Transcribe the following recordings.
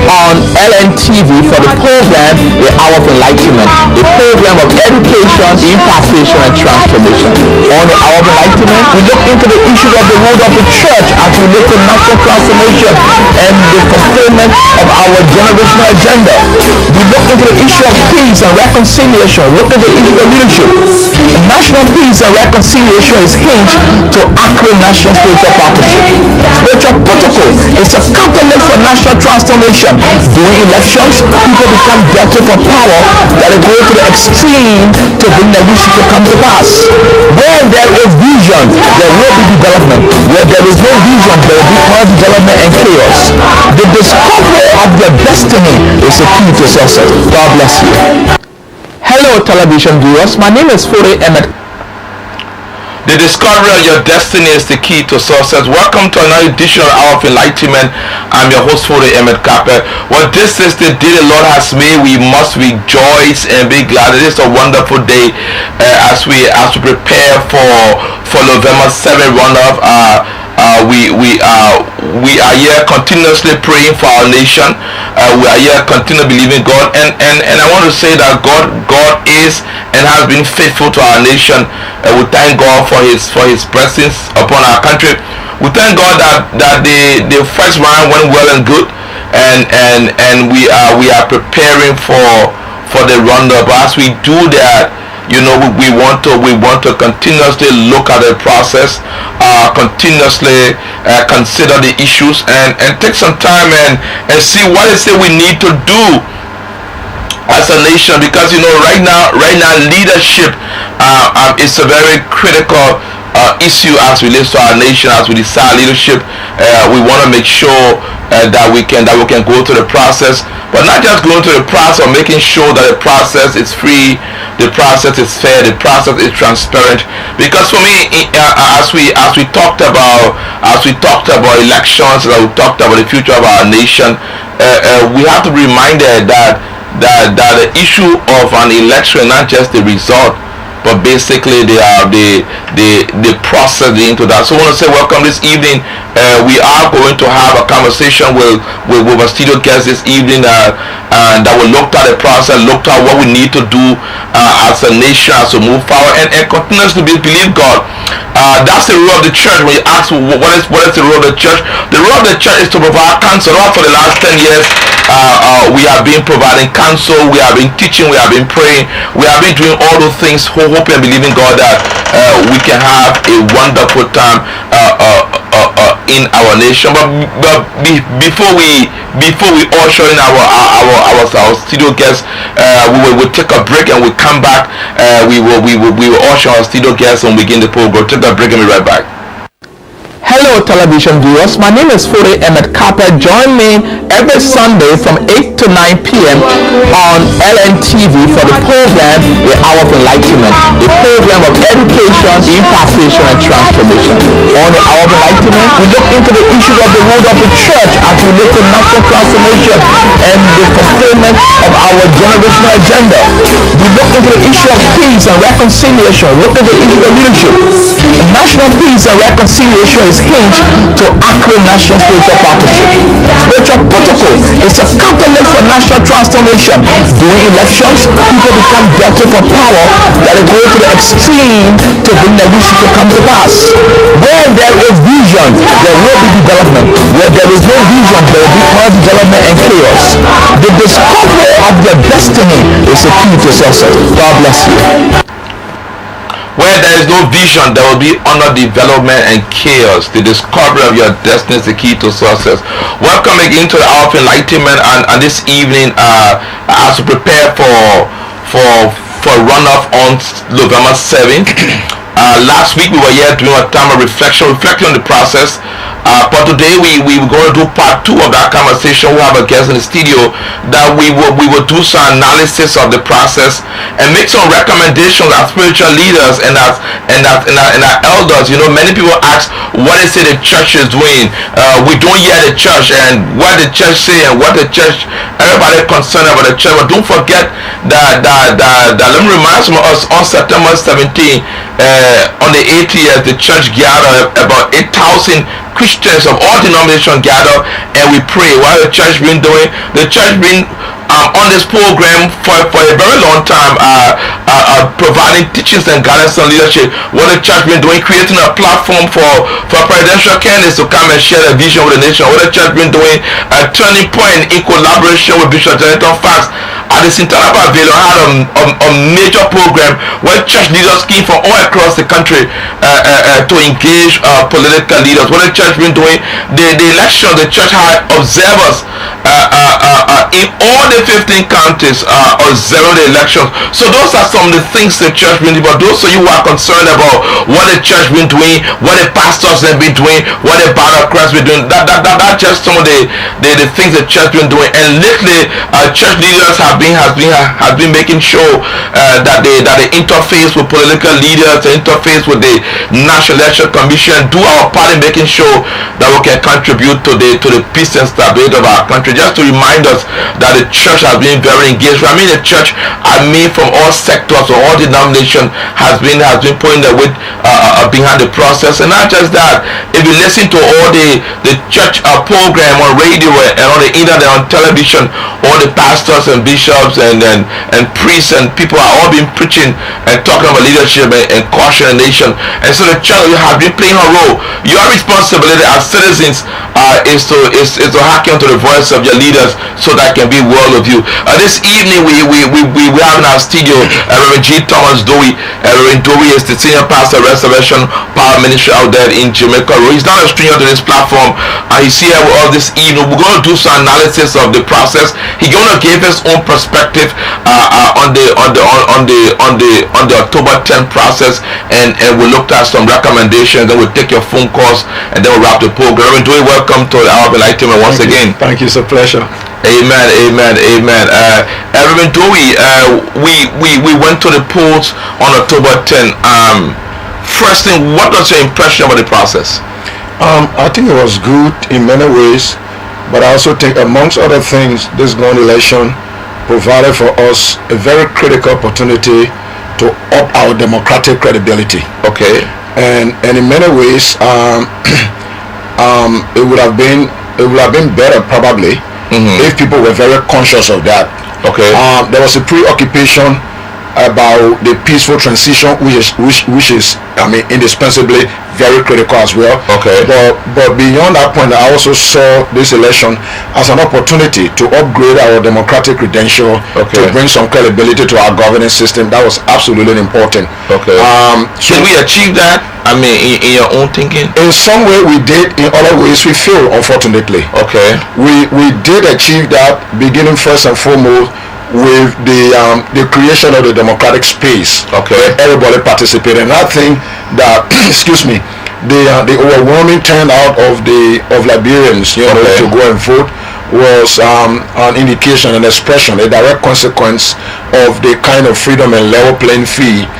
on LNTV for the program The Hour of Enlightenment, a program of education, impartation, and transformation. On The Hour of Enlightenment, we look into the issues of the role of the church as we look at national transformation and the fulfillment of our generational agenda. We look into the issue of peace and reconciliation. Look at the issue of leadership. National peace and reconciliation is hinged to accurate national spiritual partnership. Spiritual protocol is a catalyst for national transformation. During elections, people become desperate for power that they go to the extreme to bring the wish to come to pass. Where there is vision, there will be development. Where there is no vision, there will be undevelopment and chaos. The discovery of your destiny is the key to success. God bless you. Hello, television viewers. My name is Fode Emmett. The discovery of your destiny is the key to success. Welcome to another edition of Hour of Enlightenment. I'm your host, Fode Emmett Carpet. Well, this is the day the Lord has made. We must rejoice and be glad. It is a wonderful day as we prepare for November 7th runoff. We are here continuously praying for our nation. We are here continually believing God, and I want to say that God is and has been faithful to our nation. We thank God for his blessings upon our country. We thank God that the first round went well and good, and we are preparing for the roundup. As we do that, we want to continuously look at the process, continuously consider the issues, and take some time and see what is it we need to do as a nation, because right now leadership is a very critical issue as it relates to our nation. As we decide leadership, we want to make sure that we can go through the process, but not just going through the process, but making sure that the process is free, the process is fair, the process is transparent. Because for me, as we talked about elections, as we talked about the future of our nation, we have to be reminded that the issue of an election is not just the result, but basically the process into that. So I want to say welcome this evening. We are going to have a conversation with our studio guest this evening, and that will look at the process, look at what we need to do as a nation as we move forward, and continuously believe God. That's the role of the church. When you ask what is the role of the church, the role of the church is to provide counsel. For the last 10 years, we have been providing counsel, we have been teaching, we have been praying, we have been doing all those things, hoping and believing God that we can have a wonderful time in our nation. But before we usher in our studio guests, we will take a break, and we come back. We will usher our studio guests and begin the program. Take a break and be right back. Hello, television viewers. My name is Fode Emmett Carpet. Join me every Sunday from 8 to 9 p.m. on LNTV for the program The Hour of Enlightenment, a program of education, impartation, and transformation. On The Hour of Enlightenment, we look into the issues of the role of the church as we look at national transformation and the fulfillment of our generational agenda. We look into the issue of peace and reconciliation. Look at the issue of leadership. National peace and reconciliation is hinged to accurate national spiritual partnership. Spiritual protocol is a catalyst for national transformation. During elections, people become desperate for power that they go to the extreme to bring the wish to come to pass. Where there is vision, there will be development. Where there is no vision, there will be undevelopment and chaos. The discovery of your destiny is the key to success. God bless you. Where there is no vision, there will be underdevelopment and chaos. The discovery of your destiny is the key to success. Welcome again to the Hour of Enlightenment, and this evening, as we prepare for runoff on November 7th. Last week we were here doing a time of reflecting on the process. But today we're going to do part 2 of that conversation. We have a guest in the studio that we will do some analysis of the process and make some recommendations as spiritual leaders and as elders. Many people ask, what is it the church is doing? We don't hear the church and what the church say and what the church, everybody concerned about the church. But don't forget that let me remind some of us on September 17th, on the 80th, the church gathered about 8,000 Christians of all denominations gather, and we pray. What the church been doing? The church been on this program for a very long time, providing teachings and guidance and leadership. What the church been doing? Creating a platform for presidential candidates to come and share their vision with the nation. What the church been doing? A turning point in collaboration with Bishop Jonathan Fax at the Sintana Pavilion had a major program where church leaders came from all across the country to engage political leaders. What the church been doing? The election, the church had observers in all the 15 counties observing the elections. So those are some of the things the church been doing. But those of you who are concerned about what the church been doing, what the pastors have been doing, what the body of Christ been doing, that's just some of the things the church been doing. And lately, church leaders have been making sure that they interface with political leaders, they interface with the National Election Commission, do our part in making sure that we can contribute to the peace and stability of our country. Just to remind us that the church has been very engaged. I mean, the church, from all sectors or all denominations, has been putting their weight behind the process. And not just that, if you listen to all the church program on radio and on the internet, on television, all the pastors and bishops and priests and people are all been preaching and talking about leadership and caution the nation. And so the church has been playing a role. Your responsibility as citizens is to hearken to the voice of your leaders so that can be well of you. This evening we have in our studio Rev Thomas Dowie. Rev Dowie is the senior pastor of Restoration Power Ministry out there in Jamaica. He's not a stranger to this platform. He's here with us this evening. We're going to do some analysis of the process. He's going to give his own perspective on the October 10th process, and we'll look at some recommendations. Then we'll take your phone calls, and then we'll wrap the program. Rev Dowie, welcome to the Hour of Enlightenment once again. Thank you. It's a pleasure. Amen. Rev Dowie, we went to the polls on October 10. First thing, what was your impression about the process? I think it was good in many ways, but I also think, amongst other things, this grand election provided for us a very critical opportunity to up our democratic credibility. Okay. And in many ways, it would have been better probably if people were very conscious of that. Okay. There was a preoccupation about the peaceful transition, which is indispensably very critical as well. Okay. But beyond that point, I also saw this election as an opportunity to upgrade our democratic credential, to bring some credibility to our governance system. That was absolutely important. Okay. Can we achieve that? In your own thinking? In some way we did. In other ways we failed, unfortunately. Okay. We did achieve that, beginning first and foremost with the creation of the democratic space. Okay. Where everybody participated. And I think that the overwhelming turnout of Liberians, to go and vote was an indication, an expression, a direct consequence of the kind of freedom and level playing field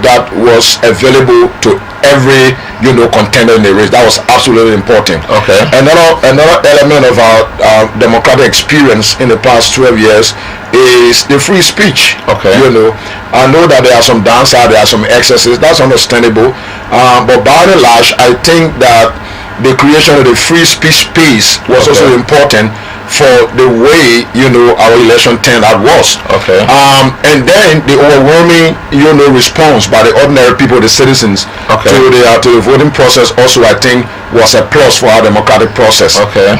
that was available to every contender in the race. That was absolutely important. Okay. Another element of our democratic experience in the past 12 years is the free speech. Okay. I know that there are some downsides, there are some excesses. That's understandable. But by and large, I think that the creation of the free speech space was also important for the way our election turned out was. Okay. And then the overwhelming response by the ordinary people, the citizens, to the voting process also, I think, was a plus for our democratic process. Okay.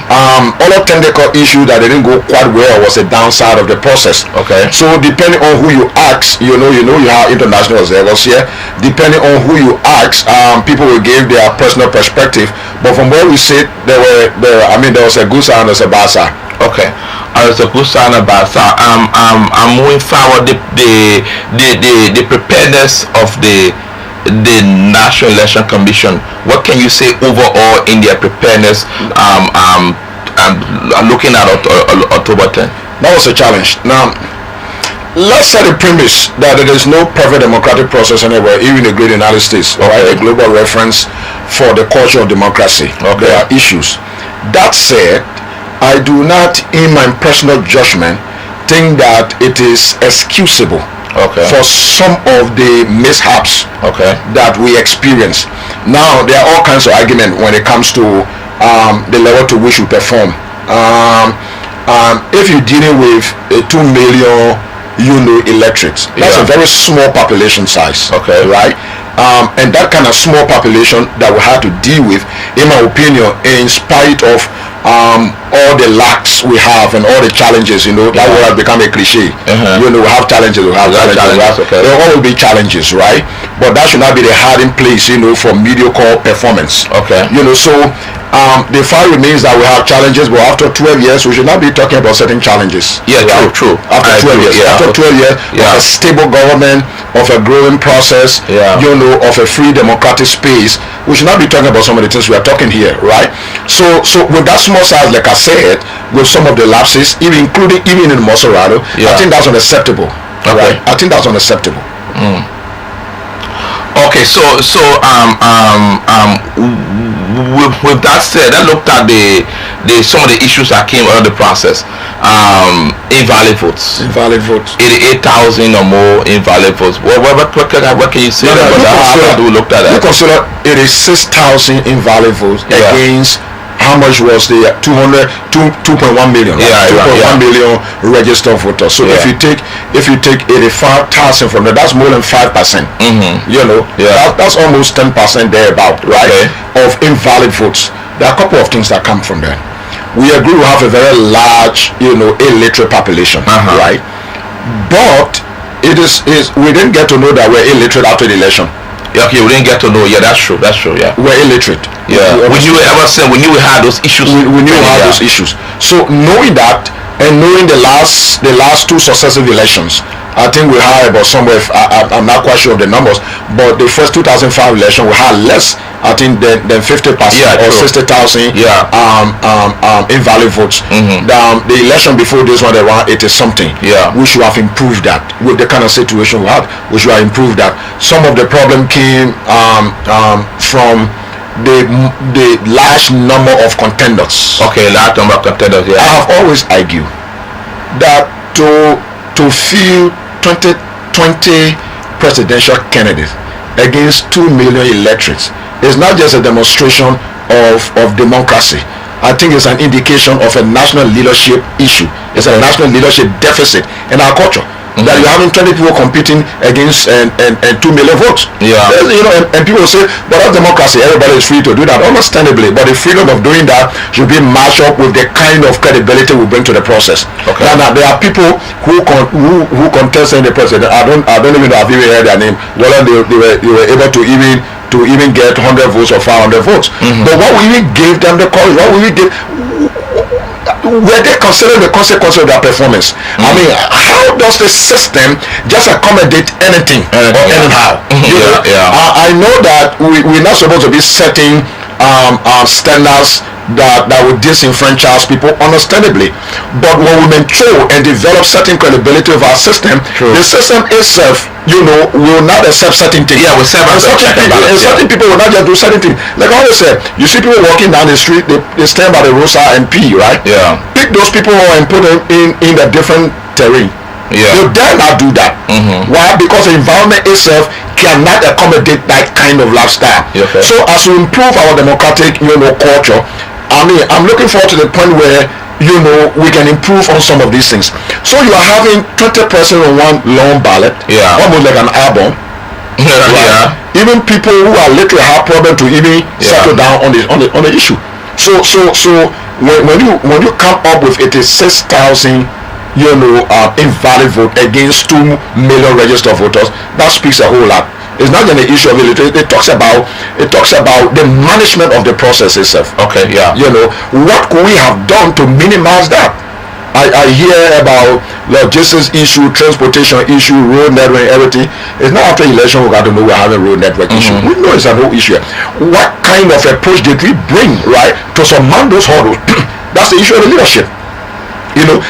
Other technical issue that didn't go quite well was a downside of the process. Okay. So depending on who you ask, you have international observers here. Depending on who you ask, people will give their personal perspective. But from where we sit, there was a good side and there's a bad side. Okay. There's a good side and a bad side. I'm moving forward the preparedness of the National Election Commission. What can you say overall in their preparedness? Looking at October 10th. That was a challenge. Now, let's set the premise that there is no perfect democratic process anywhere, even in the great United States, right? A global reference for the culture of democracy. Okay. There are issues. That said, I do not, in my personal judgment, think that it is excusable for some of the mishaps that we experience. Now, there are all kinds of arguments when it comes to the level to which we perform. If you're dealing with a 2 million electorates, that's a very small population size, right? And that kind of small population that we have to deal with, in my opinion, in spite of all the lacks we have and all the challenges, that will have become a cliche. We have challenges, there will be challenges, right? But that should not be the hiding place, for mediocre performance. So the fact remains that we have challenges, but after 12 years, we should not be talking about certain challenges. True. After 12 years, after 12 years of a stable government, of a growing process, of a free democratic space, we should not be talking about some of the things we are talking here, right? So with that small size, like I said, with some of the lapses, even in Maserati, I think that's unacceptable. Right? I think that's unacceptable. Okay, so with that said, I looked at the some of the issues that came out of the process. Invalid votes. 88,000 or more invalid votes. What can you say about that? We looked at that. We consider 86,000 invalid votes against how much was the 2.1 million? Right? 2.1 million registered voters. So if you take 85,000 from that, that's more than 5%. That's almost 10% thereabout, right? Of invalid votes. There are a couple of things that come from there. We agree we have a very large, illiterate population, right? But we didn't get to know that we're illiterate after the election. Okay, we didn't get to know. Yeah, that's true. Yeah, we're illiterate. Yeah, we knew we had those issues. We knew we had those issues. So knowing that, and knowing the last two successive elections, I think we had about somewhere, I'm not quite sure of the numbers, but the first 2005 election we had less, I think, than 50% or 60,000 invalid votes. The election before this one, around 80 something. We should have improved that. With the kind of situation we had, we should have improved that. Some of the problem came from the large number of contenders. Large number of contenders. I have always argued that to field 2020 presidential candidates against 2 million electorates is not just a demonstration of democracy. I think it's an indication of a national leadership issue. It's a national leadership deficit in our culture. That you're having 20 people competing against and 2 million votes. And people say, but that's democracy, everybody is free to do that, understandably, but the freedom of doing that should be matched up with the kind of credibility we bring to the process. Now there are people who contest in the president. I don't even know if I've even heard their name, whether they were able to even get 100 votes or 500 votes. But what we even gave them the courage, were they considering the consequences of their performance? I mean, how does the system just accommodate anything or anyhow? I know that we're not supposed to be setting standards that will disenfranchise people, understandably, but when we mature and develop certain credibility of our system, the system itself, will not accept certain things. Certain people will not just do certain things. Like I always said, you see people walking down the street, they stand by the roadside and pee, right? Pick those people and put them in a different terrain. You dare not do that. Why? Because the environment itself cannot accommodate that kind of lifestyle. So as we improve our democratic, culture, I mean, I'm looking forward to the point where we can improve on some of these things. So you are having 20% on one long ballot, almost like an album. Even people who are literally have problem to even settle down on the issue. So when you come up with 86,000 invalid vote against 2 million registered voters, that speaks a whole lot. It's not just an issue of illiteracy. It talks about the management of the process itself. What could we have done to minimize that? I hear about logistics issue, transportation issue, road network, everything. It's not after election we got to know we're having road network issue. We know it's a whole issue. What kind of approach did we bring, right, to surmount those hurdles? That's the issue of the leadership.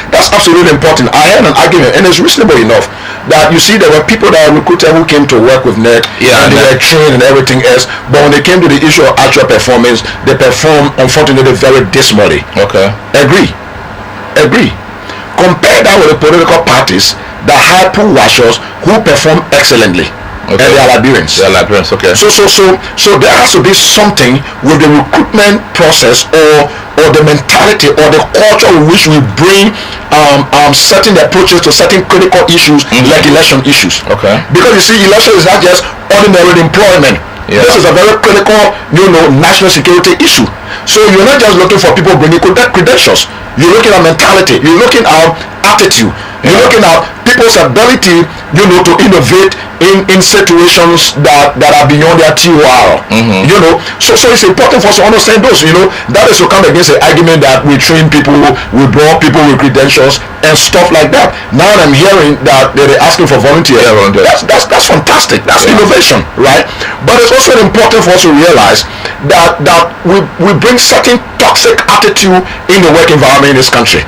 That's absolutely important. I had an argument, and it's reasonable enough, that you see there were people that were recruited who came to work with NEC, and they were trained and everything else, but when they came to the issue of actual performance, they performed, unfortunately, very dismally. Agree. Compare that with the political parties that hire pool washers who perform excellently. Okay. And they are Liberians. They are Liberians, okay. So there has to be something with the recruitment process or the mentality or the culture with which we bring certain approaches to certain critical issues like election issues. Okay. Because you see, election is not just ordinary employment. Yeah. This is a very critical, national security issue. So you're not just looking for people bringing credentials. You're looking at mentality. You're looking at attitude. You're looking at people's ability, to innovate in situations that are beyond their TOR. So it's important for us to understand those. That is to come against the argument that we train people, we bring people with credentials and stuff like that. Now I'm hearing that they're asking for volunteers. Yeah, that's fantastic. That's innovation, right? But it's also important for us to realize that we bring certain toxic attitude in the work environment in this country.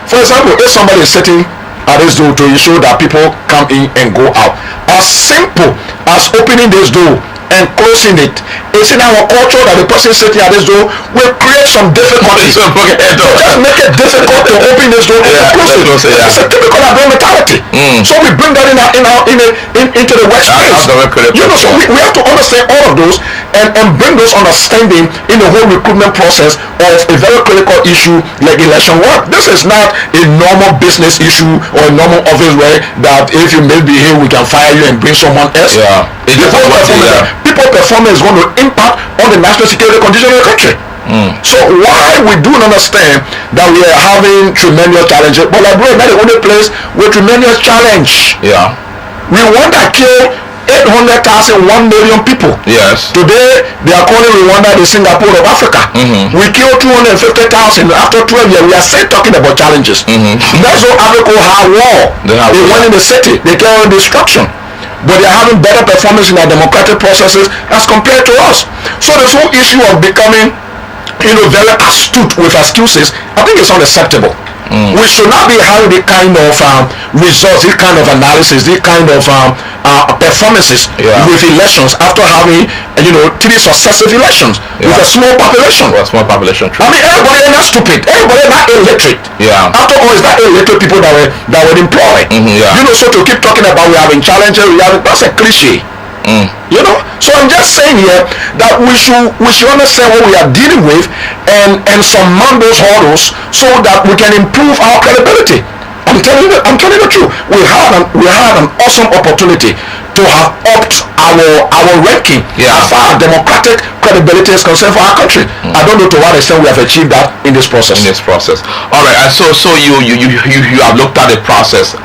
For example, if somebody is sitting at this door to ensure that people come in and go out, as simple as opening this door and closing it, it's in our culture that the person sitting at this door will create some difficulty. Just make it difficult to open this door and close it. It's a typical Liberian mentality. So we bring that into the workspace. So we have to understand all of those and bring those understanding in the whole recruitment process of a very critical issue like election work. This is not a normal business issue or a normal office where that if you misbehave we can fire you and bring someone else. People performance is going to impact on the national security condition of the country. So why we do understand that we are having tremendous challenges, but Liberia is not the only place with tremendous challenge. Rwanda killed 800,000, 1 million people. Yes. Today they are calling Rwanda the Singapore of Africa. We killed 250,000 after 12 years. We are still talking about challenges. That's how Africa had war. They went in the city. They carried destruction. But they are having better performance in their democratic processes as compared to us. So this whole issue of becoming, very astute with excuses, I think it's unacceptable. We should not be having the kind of results, this kind of analysis, this kind of performances with elections after having 3 successive elections with a small population. I mean, everybody is not stupid. Everybody is not illiterate. After all, it's not illiterate people that were employed. So to keep talking about we having challenges, that's a cliche. So I'm just saying here that we should understand what we are dealing with and surmount those hurdles so that we can improve our credibility. I'm telling the truth. We had an awesome opportunity to have upped our ranking as far as democratic credibility is concerned for our country. I don't know to what extent we have achieved that in this process. All right. And so you have looked at the process.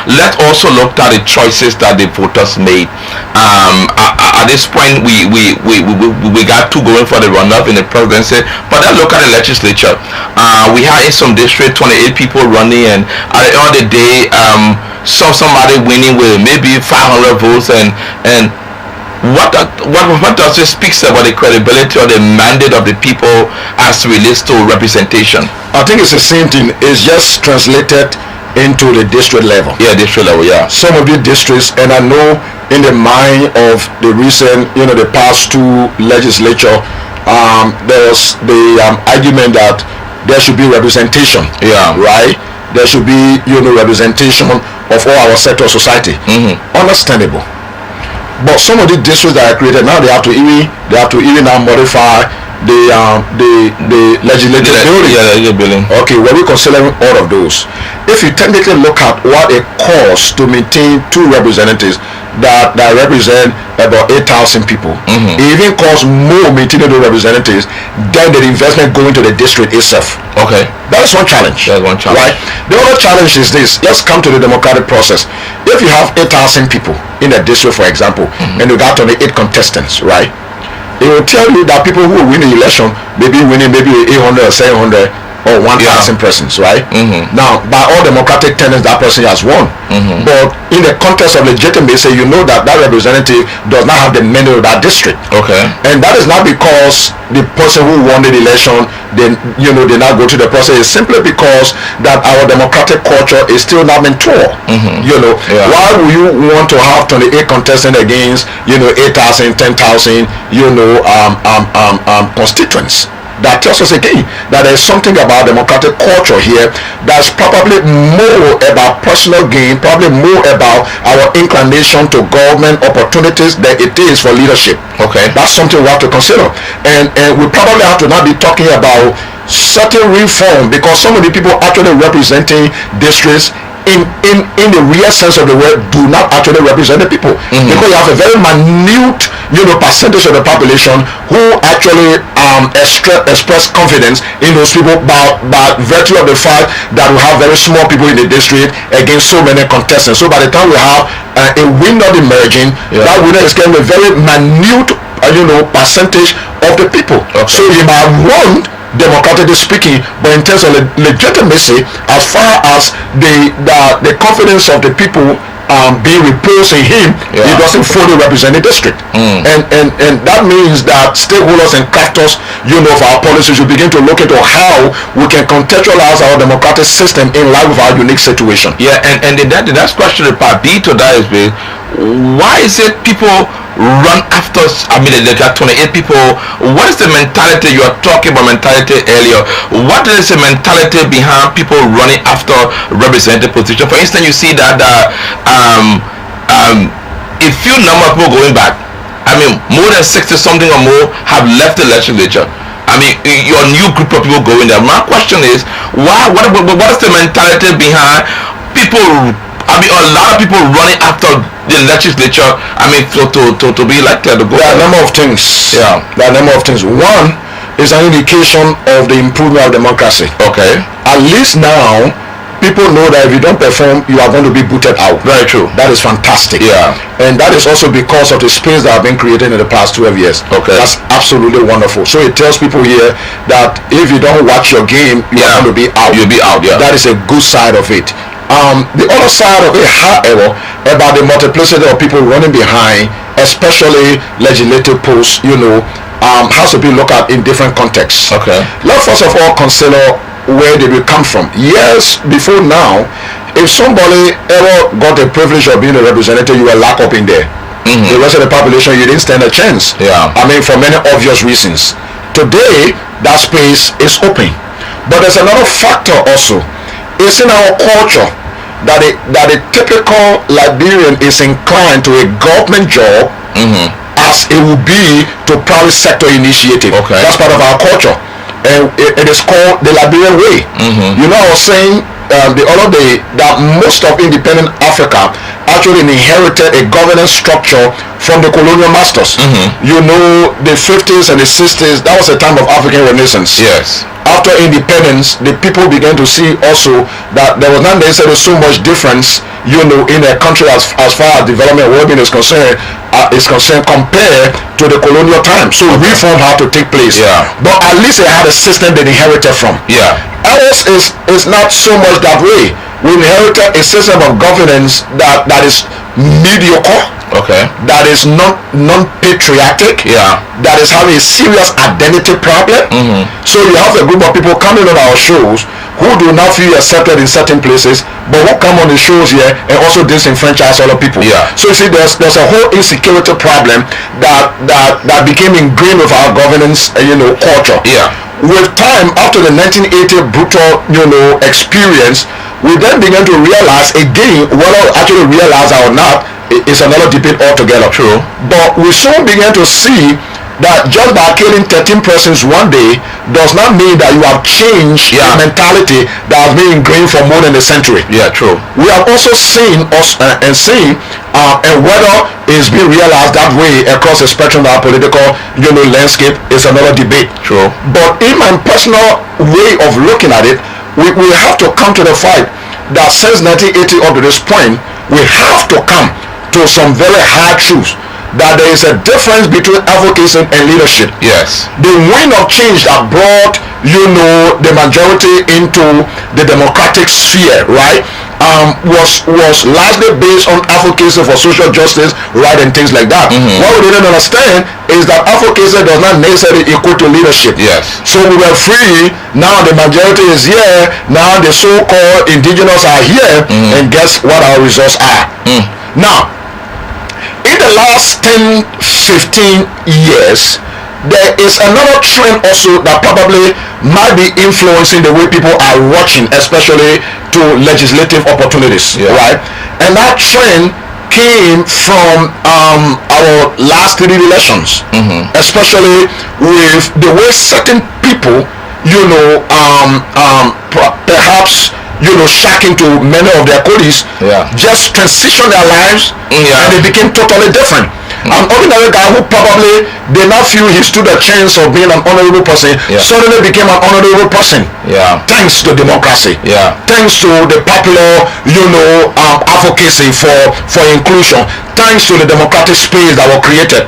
Let's also look at the choices that the voters made. At this point, we got 2 going for the runoff in the presidency, but let's look at the legislature. We had in some district 28 people running, and at the end of the day, somebody winning with maybe 500 votes, and what does this speak about the credibility or the mandate of the people as relates to representation? I think it's the same thing. It's just translated into the district level. Some of the districts, and I know in the mind of the recent, the past 2 legislature, there was the argument that there should be representation. Right? There should be, representation of all our sector of society. Understandable. But some of the districts that are created now, they have to even now modify the legislative building. Okay, when we considering all of those, if you technically look at what it costs to maintain 2 representatives that represent about 8,000 people, it even costs more maintaining those representatives than the investment going to the district itself. Okay, that is one challenge. Right? The other challenge is this. Let's come to the democratic process. If you have 8,000 people in a district, for example, and you got 28 contestants, right? It will tell you that people who win the election may be winning maybe 800 or 700 or 1,000 persons, right? Now, by all democratic tenets, that person has won. But in the context of legitimacy, you know that representative does not have the mandate of that district. Okay. And that is not because the person who won the election, did not go to the process. It's simply because that our democratic culture is still not mature. Why would you want to have 28 contestants against 8,000, 10,000 constituents? that tells us again that there's something about democratic culture here that's probably more about personal gain, probably more about our inclination to government opportunities than it is for leadership. Okay. That's something we have to consider. And we probably have to not be talking about certain reform, because some of the people actually representing districts in the real sense of the word do not actually represent the people, because you have a very minute percentage of the population who actually express confidence in those people by virtue of the fact that we have very small people in the district against so many contestants. So by the time we have a winner emerging, that winner is getting a very minute percentage of the people. Okay. So you might want, democratically speaking, but in terms of legitimacy, as far as the confidence of the people being reposed in him, he doesn't fully represent the district. And that means that stakeholders and crafters of our policies will begin to look into how we can contextualize our democratic system in line with our unique situation. And the next question, part B to that is, why is it people run after, there are 28 people? What is the mentality? You are talking about mentality earlier. What is the mentality behind people running after representative position? For instance, you see that a few number of people going back, more than 60 something or more have left the legislature. Your new group of people going there. My question is, why? What is the mentality behind people? A lot of people running after the legislature. To be elected. To go. There are a number of things. There are a number of things. One is an indication of the improvement of democracy. Okay. At least now, people know that if you don't perform, you are going to be booted out. Very true. That is fantastic. Yeah. And that is also because of the space that have been created in the past 12 years. Okay. That's absolutely wonderful. So it tells people here that if you don't watch your game, you are going to be out. You'll be out. Yeah. That is a good side of it. The other side of it, however, about the multiplicity of people running behind, especially legislative posts, has to be looked at in different contexts. Okay. Let's first of all consider where did we come from. Years before now, if somebody ever got the privilege of being a representative, you were locked up in there. The rest of the population, you didn't stand a chance. Yeah. For many obvious reasons. Today, that space is open. But there's another factor also. It's in our culture that a typical Liberian is inclined to a government job as it would be to private sector initiative. Okay. That's part of our culture. And it is called the Liberian way. I was saying the other day that most of independent Africa actually inherited a governance structure from the colonial masters. The 50s and the 60s, that was a time of African Renaissance. Yes. After independence, the people began to see also that there was not necessarily so much difference, in a country as far as development and well-being is concerned compared to the colonial time. So reform had to take place. Yeah. But at least they had a system they inherited from. Yeah. Ours is not so much that way. We inherited a system of governance that is mediocre. Okay. That is non-patriotic. Yeah. That is having a serious identity problem. So you have a group of people coming on our shows who do not feel accepted in certain places, but who come on the shows here and also disenfranchise other people. Yeah. So you see, there's a whole insecurity problem that became ingrained with our governance, culture. Yeah. With time, after the 1980 brutal, experience, we then began to realize again, whether we actually realize it or not, it's another debate altogether. True. But we soon began to see that just by killing 13 persons one day does not mean that you have changed the mentality that has been ingrained for more than a century. Yeah, true. We have also seen and whether it's being realized that way across the spectrum of our political landscape is another debate. True. But in my personal way of looking at it, we have to come to the fact that since 1980 up to this point, we have to come to some very hard truths, that there is a difference between advocacy and leadership. Yes. The wind of change that brought, the majority into the democratic sphere, right, was largely based on advocacy for social justice, right, and things like that. What we didn't understand is that advocacy does not necessarily equal to leadership. Yes. So we were free, now the majority is here, now the so-called indigenous are here, and guess what our results are? Now, in the last 10-15 years, there is another trend also that probably might be influencing the way people are watching, especially to legislative opportunities, right? And that trend came from our last 3 elections, especially with the way certain people, perhaps shocking to many of their colleagues, just transition their lives and they became totally different. An ordinary guy who probably did not feel he stood a chance of being an honorable person suddenly became an honorable person. Thanks to democracy. Thanks to the popular, advocacy for inclusion. Thanks to the democratic space that was created.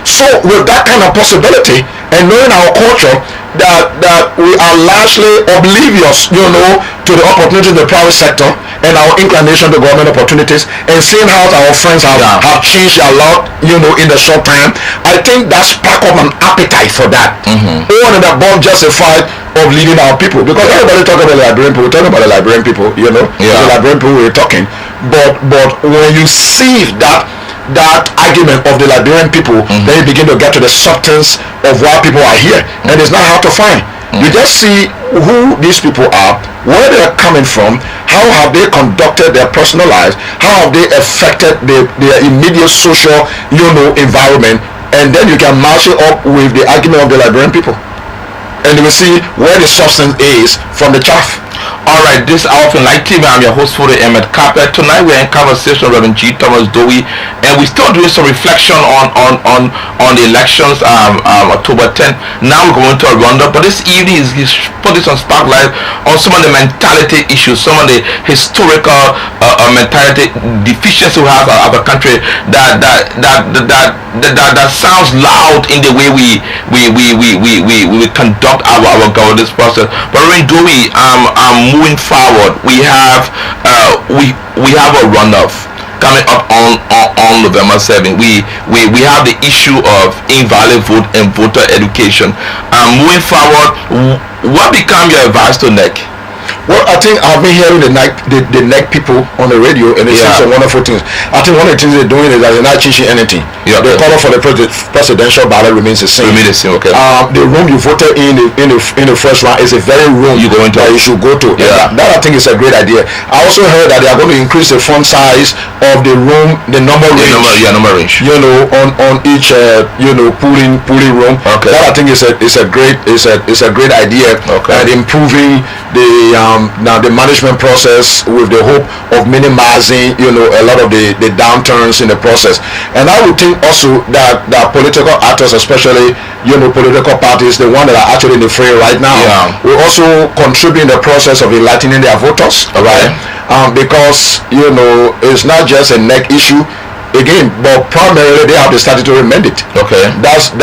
So with that kind of possibility and knowing our culture, that we are largely oblivious, to the opportunities in the private sector and our inclination to government opportunities, and seeing how our friends have changed a lot, in the short time. I think that spark up an appetite for that. Over and above just the fact of leading our people, because everybody talk about the Liberian people, the Liberian people, the Liberian people we're talking, but when you see that argument of the Liberian people, then you begin to get to the substance of why people are here, and it's not hard to find. You just see who these people are, where they are coming from, how have they conducted their personal lives, how have they affected their immediate social, environment, and then you can match it up with the argument of the Liberian people, and you will see where the substance is from the chaff. Alright, this is Our Light TV. I'm your host, Fode Emmett Carpet. Tonight we're in conversation with Rev Dowie, and we're still doing some reflection on the elections, October 10th. Now we're going to a roundup, but this evening he's putting some spotlight on some of the mentality issues, some of the historical mentality deficiency we have of a country that sounds loud in the way we conduct our governance process. But Rev Dowie, moving forward, we have a runoff coming up on November 7th. We have the issue of invalid vote and voter education. Moving forward, what become your advice to NEC? Well, I think I've been hearing the NEC people on the radio, and they say some wonderful things. I think one of the things they're doing is that they're not changing anything. The color for the presidential ballot remains the same. Okay. The room you voted in the first round is a very room you should go to. That I think is a great idea. I also heard that they are going to increase the font size of the room, the number range. Number range. On each polling room. Okay. That I think is a great idea. Okay. And improving the management process with the hope of minimizing a lot of the downturns in the process. And I would think also that political actors, especially political parties, the one that are actually in the fray right now, will also contribute in the process of enlightening their voters, right? Because it's not just a NEC issue again, but primarily they have the statutory mandate. Okay. That's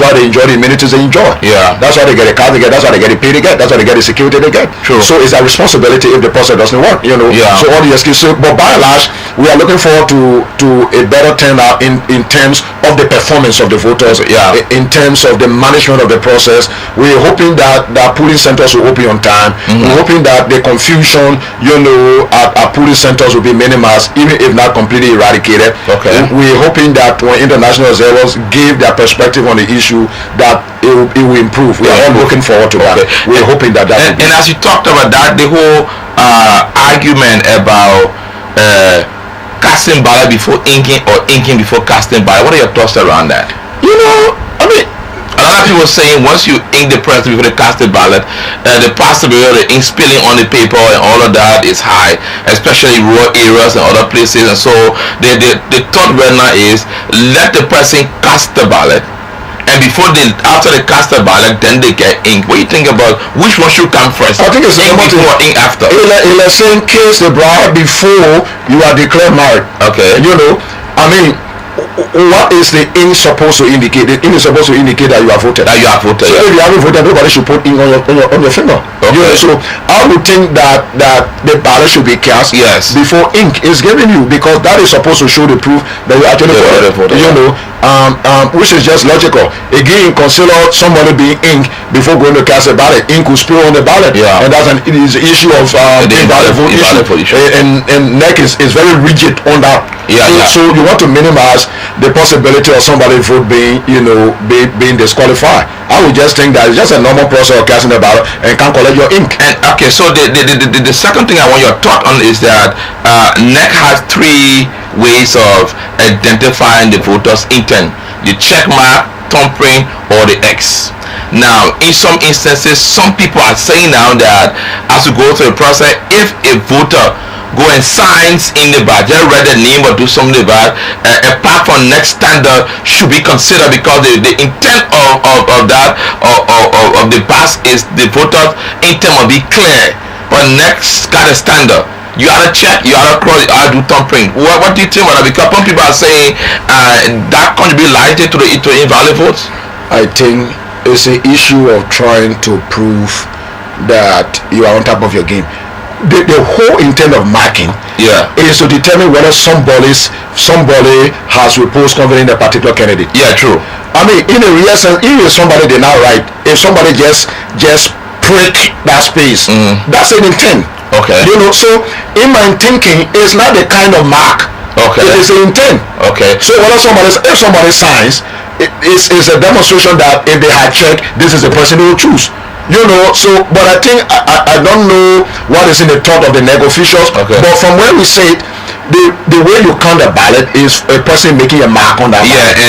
why they enjoy the amenities they enjoy. That's why they get a car they get, that's why they get the pay they get, that's why they get the security they get. True. So it's a responsibility if the process doesn't work, So all the excuses, but by and large, we are looking forward to a better turnout in terms of the performance of the voters, in terms of the management of the process. We're hoping that polling centers will open on time. We're hoping that the confusion, at polling centers will be minimized, even if not completely eradicated. Okay. We're hoping that when international observers give their perspective on the issue, that it will improve. We are all looking forward to that. We're hoping that will be. And as you talked about that, the whole argument about casting ballot before inking or inking before casting ballot, what are your thoughts around that? A lot of people saying once you ink the press before they cast the ballot, the possibility of the ink spilling on the paper and all of that is high, especially in rural areas and other places. And so the thought right now is let the person cast the ballot, and after they cast the ballot, then they get ink. What do you think about which one should come first? I think it's ink before or ink after. Let's say kiss the bride before you are declared married. Okay. What is the ink supposed to indicate? The ink is supposed to indicate that you have voted. So if you haven't voted, nobody should put ink on your finger. Okay. So I would think that the ballot should be cast before ink is given you, because that is supposed to show the proof that you actually voted. Which is just logical. Again, consider somebody being ink before going to cast a ballot. Ink will spill on the ballot, and that's an issue of invalid vote issue. And NEC is very rigid on that. So you want to minimize the possibility of somebody vote being being disqualified. I would just think that it's just a normal process of casting the ballot and can collect your ink. And okay, so the second thing I want your thought on is that NEC has 3 ways of identifying the voter's intent: the check mark, thumbprint, or the X. Now, in some instances, some people are saying now that as we go through the process, if a voter go and signs in the badge, just read the name or do something about apart from next standard should be considered, because the intent of that of the badge is the voter's intent will be clear. But next got a standard. You ought to check, you ought to cross, you ought to do thumbprint. What do you think about that? Because some people are saying that contribute largely to invalid votes. I think it's an issue of trying to prove that you are on top of your game. The whole intent of marking is to determine whether somebody has reposed confidence in a particular candidate. Yeah, true. I mean, in a real sense, if somebody did not write, if somebody just prick that space, that's an intent. Okay. So in my thinking, it's not the kind of mark. Okay. It is an intent. Okay. So if somebody signs, it's a demonstration that if they had checked, this is the person they will choose. But I think I don't know what is in the thought of the NEC officials. Okay. But from where we say it, the way you count the ballot is a person making a mark on that ballot.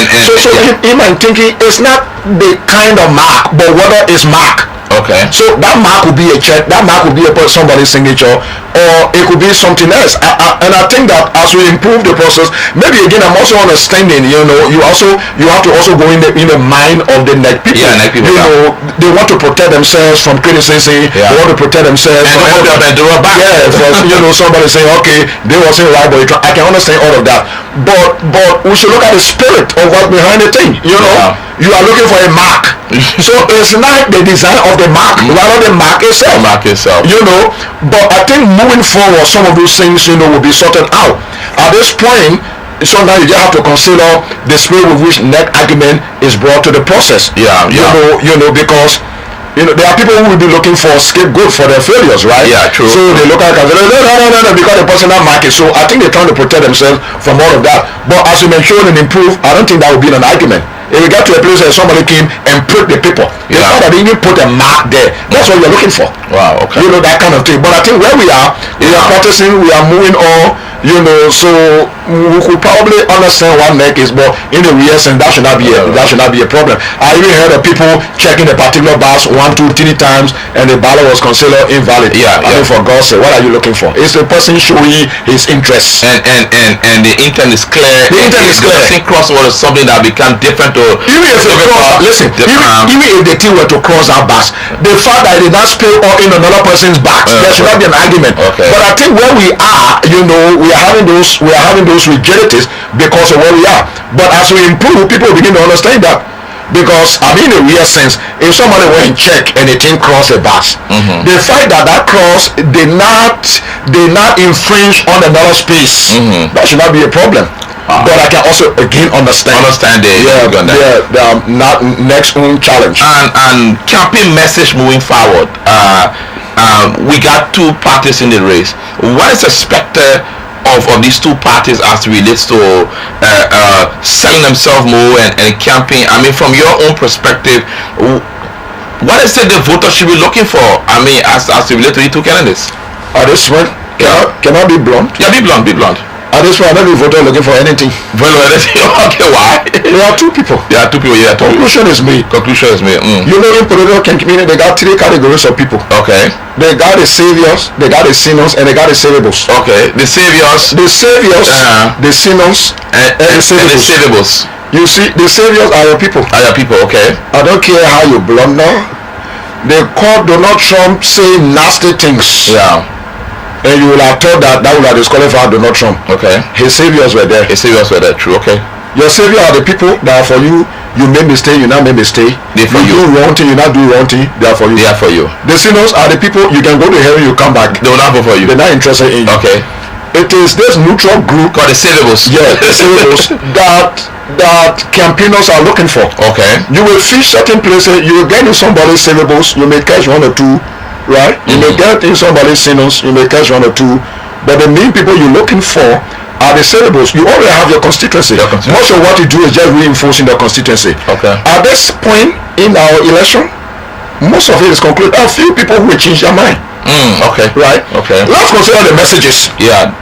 In my thinking, it's not the kind of mark, but whether it's mark. Okay. So that mark could be a check, that mark could be somebody's signature, or it could be something else. And I think that as we improve the process, maybe again I'm also understanding, you have to also go in the mind of the NEC people. Yeah, NEC people. They want to protect themselves from criticism. They want to protect themselves from somebody saying, okay, they wasn't right, but I can understand all of that. But we should look at the spirit of what's behind the thing. You are looking for a mark. So it's not the design of the mark, rather the mark itself. But I think moving forward, some of those things will be sorted out. At this point, sometimes you just have to consider the spirit with which NEC argument is brought to the process. Because there are people who will be looking for a scapegoat for their failures, right? Yeah, true. So they look at it and say, no, because the person not market. So I think they're trying to protect themselves from all of that. But as you mentioned and improve, I don't think that would be an argument. If we got to a place where somebody came and pricked the paper, the fact that they even put a mark there, that's what you're looking for. Wow, okay. That kind of thing. But I think where we are practicing, we are moving on, so we could probably understand what NEC is, but in the real sense, that should not be a problem. I even heard of people checking a particular box 1, 2, 3 times, and the ballot was considered invalid. I mean, for God's sake, what are you looking for? It's the person showing his interest. And the intent is clear. The intent is clear. I think crossover is something that become different to even if the team were to cross that box, the fact that they did not spill all in another person's box, there should not be an argument. Okay. But I think where we are, we are having those rigidities because of where we are. But as we improve, people begin to understand that. Because I mean, in a real sense, if somebody went and check and the team crossed the box, the fact that cross did not infringe on another space, that should not be a problem. But I can also again understand the next challenge and campaign message moving forward. We got 2 parties in the race. What is expected of these 2 parties as it relates to selling themselves more and campaign? I mean, from your own perspective, what is it the voters should be looking for? I mean, as it relates to the 2 candidates. At this point, can I be blunt? Yeah, be blunt. At this point, every voter looking for anything. Okay, why? There are 2 people. Conclusion is made. In political campaign, they got 3 categories of people. Okay. They got the saviors, they got the sinners, and they got the savables. Okay. The saviors, the sinners, and the savables. You see, the saviors are your people. Okay. I don't care how you blunder. They called Donald Trump saying nasty things. Yeah. And you will have thought that would have disqualified Donald Trump. Okay. His saviors were there. True. Okay. Your savior are the people that are for you. You made mistake, you not make mistake. They for you. Do wrong thing, you not do wrong thing. They are for you. The sinners are the people you can go to heaven, you come back. They will not vote for you. They're not interested in you. Okay. It is this neutral group called the savables. Yeah, the savables that campaigners are looking for. Okay. You will fish certain places. You will get in somebody's savables. You may catch 1 or 2. Right? You may get in somebody's sinners, you may catch 1 or 2, but the main people you're looking for are the syllables. You already have your constituency. Most of what you do is just reinforcing the constituency. Okay. At this point in our election, most of it is concluded. A few people who will change their mind. Okay. Right? Okay. Let's consider the messages. Yeah.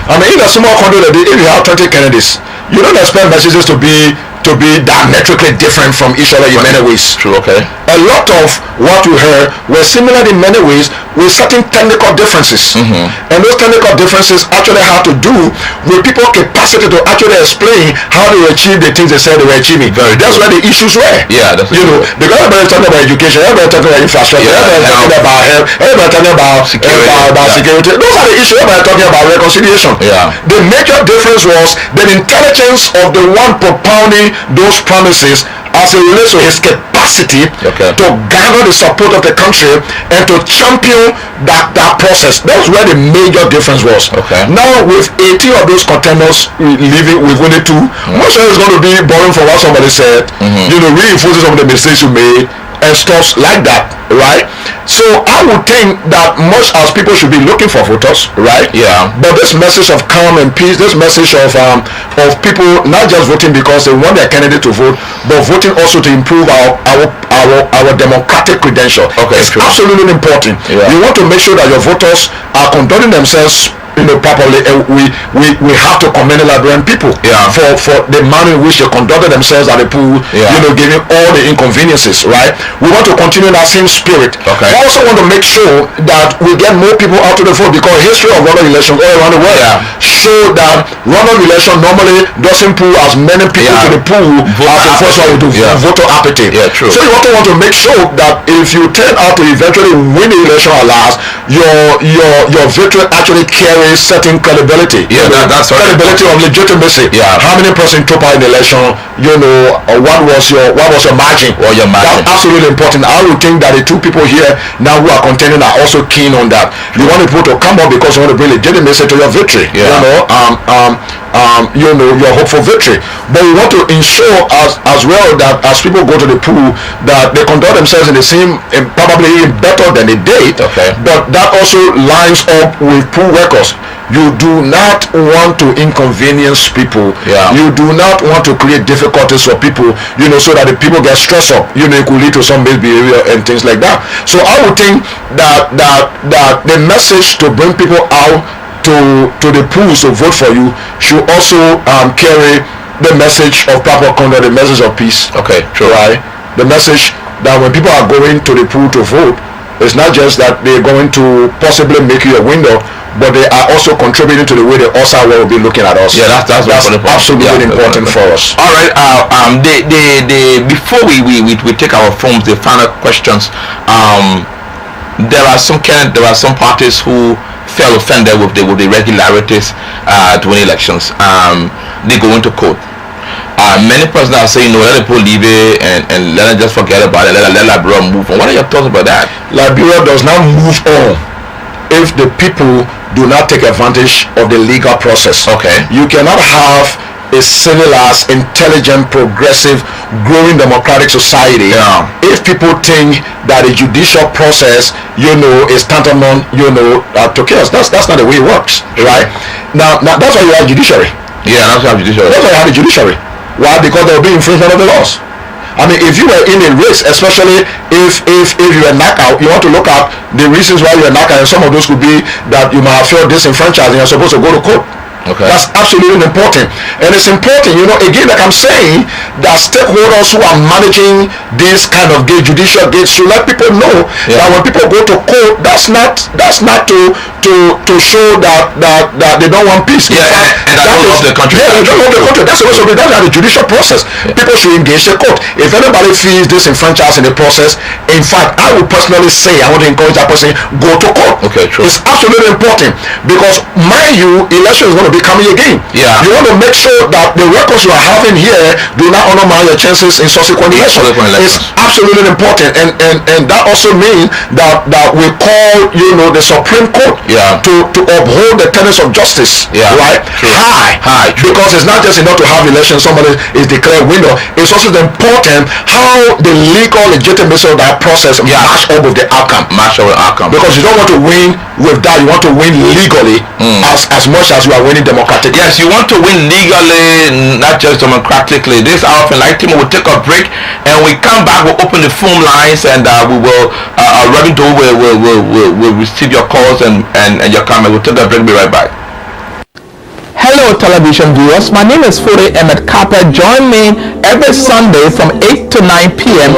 I mean, in a small country, if you have 20 candidates, you don't expect messages to be diametrically different from each other in many ways. True. Okay. A lot of what we heard were similar in many ways with certain technical differences. And those technical differences actually have to do with people's capacity to actually explain how they achieve the things they said they were achieving. That's where the issues were. Yeah, that's because everybody's talking about education, everybody's talking about infrastructure, everybody's talking about health, everybody's talking about security. Those are the issues. Everybody's talking about reconciliation. The major difference was the intelligence of the one propounding those promises as it relates to his capacity to gather the support of the country and to champion that process. That's where the major difference was. Now with 18 of those contenders leaving with only 2, most of it is going to be borrowing from what somebody said, reinforcing some of the mistakes you made and stuff like that, right? So I would think that much as people should be looking for voters, right? But this message of calm and peace, this message of people not just voting because they want their candidate to vote, but voting also to improve our democratic credential. It's absolutely important. You want to make sure that your voters are conducting themselves properly, and we have to commend the Liberian people for the manner in which they conducted themselves at the pool, giving all the inconveniences, right? We want to continue that same spirit. We also want to make sure that we get more people out to the vote, because history of runoff elections all around the world show that runoff election normally doesn't pull as many people to the pool as the first one would do, voter apathy. So you also want to make sure that if you turn out to eventually win the election at last, your victory actually carries certain credibility. That's credibility of legitimacy. How many percent took part in the election? What was your margin? That's absolutely important. I would think that the 2 people here now who are contending are also keen on that. You want people to come up because you want to bring legitimacy to your victory. Your hope for victory. But we want to ensure as well that as people go to the pool, that they conduct themselves in the same, and probably even better than they did. But that also lines up with pool records. You do not want to inconvenience people. You do not want to create difficulties for people, so that the people get stressed up. It could lead to some misbehavior and things like that. So I would think that the message to bring people out to the pools to vote for you should also carry the message of proper conduct, the message of peace. Right? The message that when people are going to the pool to vote, it's not just that they're going to possibly make you a window, but they are also contributing to the way the outside world will be looking at us. That's absolutely important for us. All right. Before we take our phones, the final questions. There are some parties who felt offended with the irregularities during elections. They go into court. Many persons are saying, no, let the people leave it and let them just forget about it. Let Liberia move on. What are your thoughts about that? Liberia does not move on if the people do not take advantage of the legal process. You cannot have a civilized, intelligent, progressive, growing democratic society if people think that the judicial process, is tantamount, to chaos. That's not the way it works, right? Now that's why you have judiciary. That's why you have the judiciary. Why? Because there will be infringement of the laws. I mean, if you were in a race, especially if you were knocked out, you want to look at the reasons why you were knocked out, and some of those could be that you might have felt disenfranchised and you're supposed to go to court. That's absolutely important. And it's important, again, like I'm saying, that stakeholders who are managing this kind of judicial gates should let people know that when people go to court, that's not to show that they don't want peace. And they don't love the country. They don't love the country. That's supposed to be done at the judicial process. People should engage the court. If anybody feels disenfranchised in the process, in fact, I would personally say, I want to encourage that person, go to court. It's absolutely important, because mind you, election is going to be coming again. You want to make sure that the records you are having here do not undermine your chances in subsequent elections. It's absolutely important, and that also means that we call the Supreme Court to uphold the tenets of justice, right? High, because it's not just enough to have elections, somebody is declared winner. It's also important how the legal legitimacy of that process match up with the outcome. Because you don't want to win with that, you want to win legally as as much as you are winning democratically. Yes, you want to win legally, not just democratically. This Hour of Enlightenment will take a break, and we come back. We'll open the phone lines, and we will. Rev Dowie will receive your calls and your comments. We'll take a break. Be right back. Hello television viewers, my name is Fure Emmett Carpet. Join me every Sunday from 8 to 9 p.m.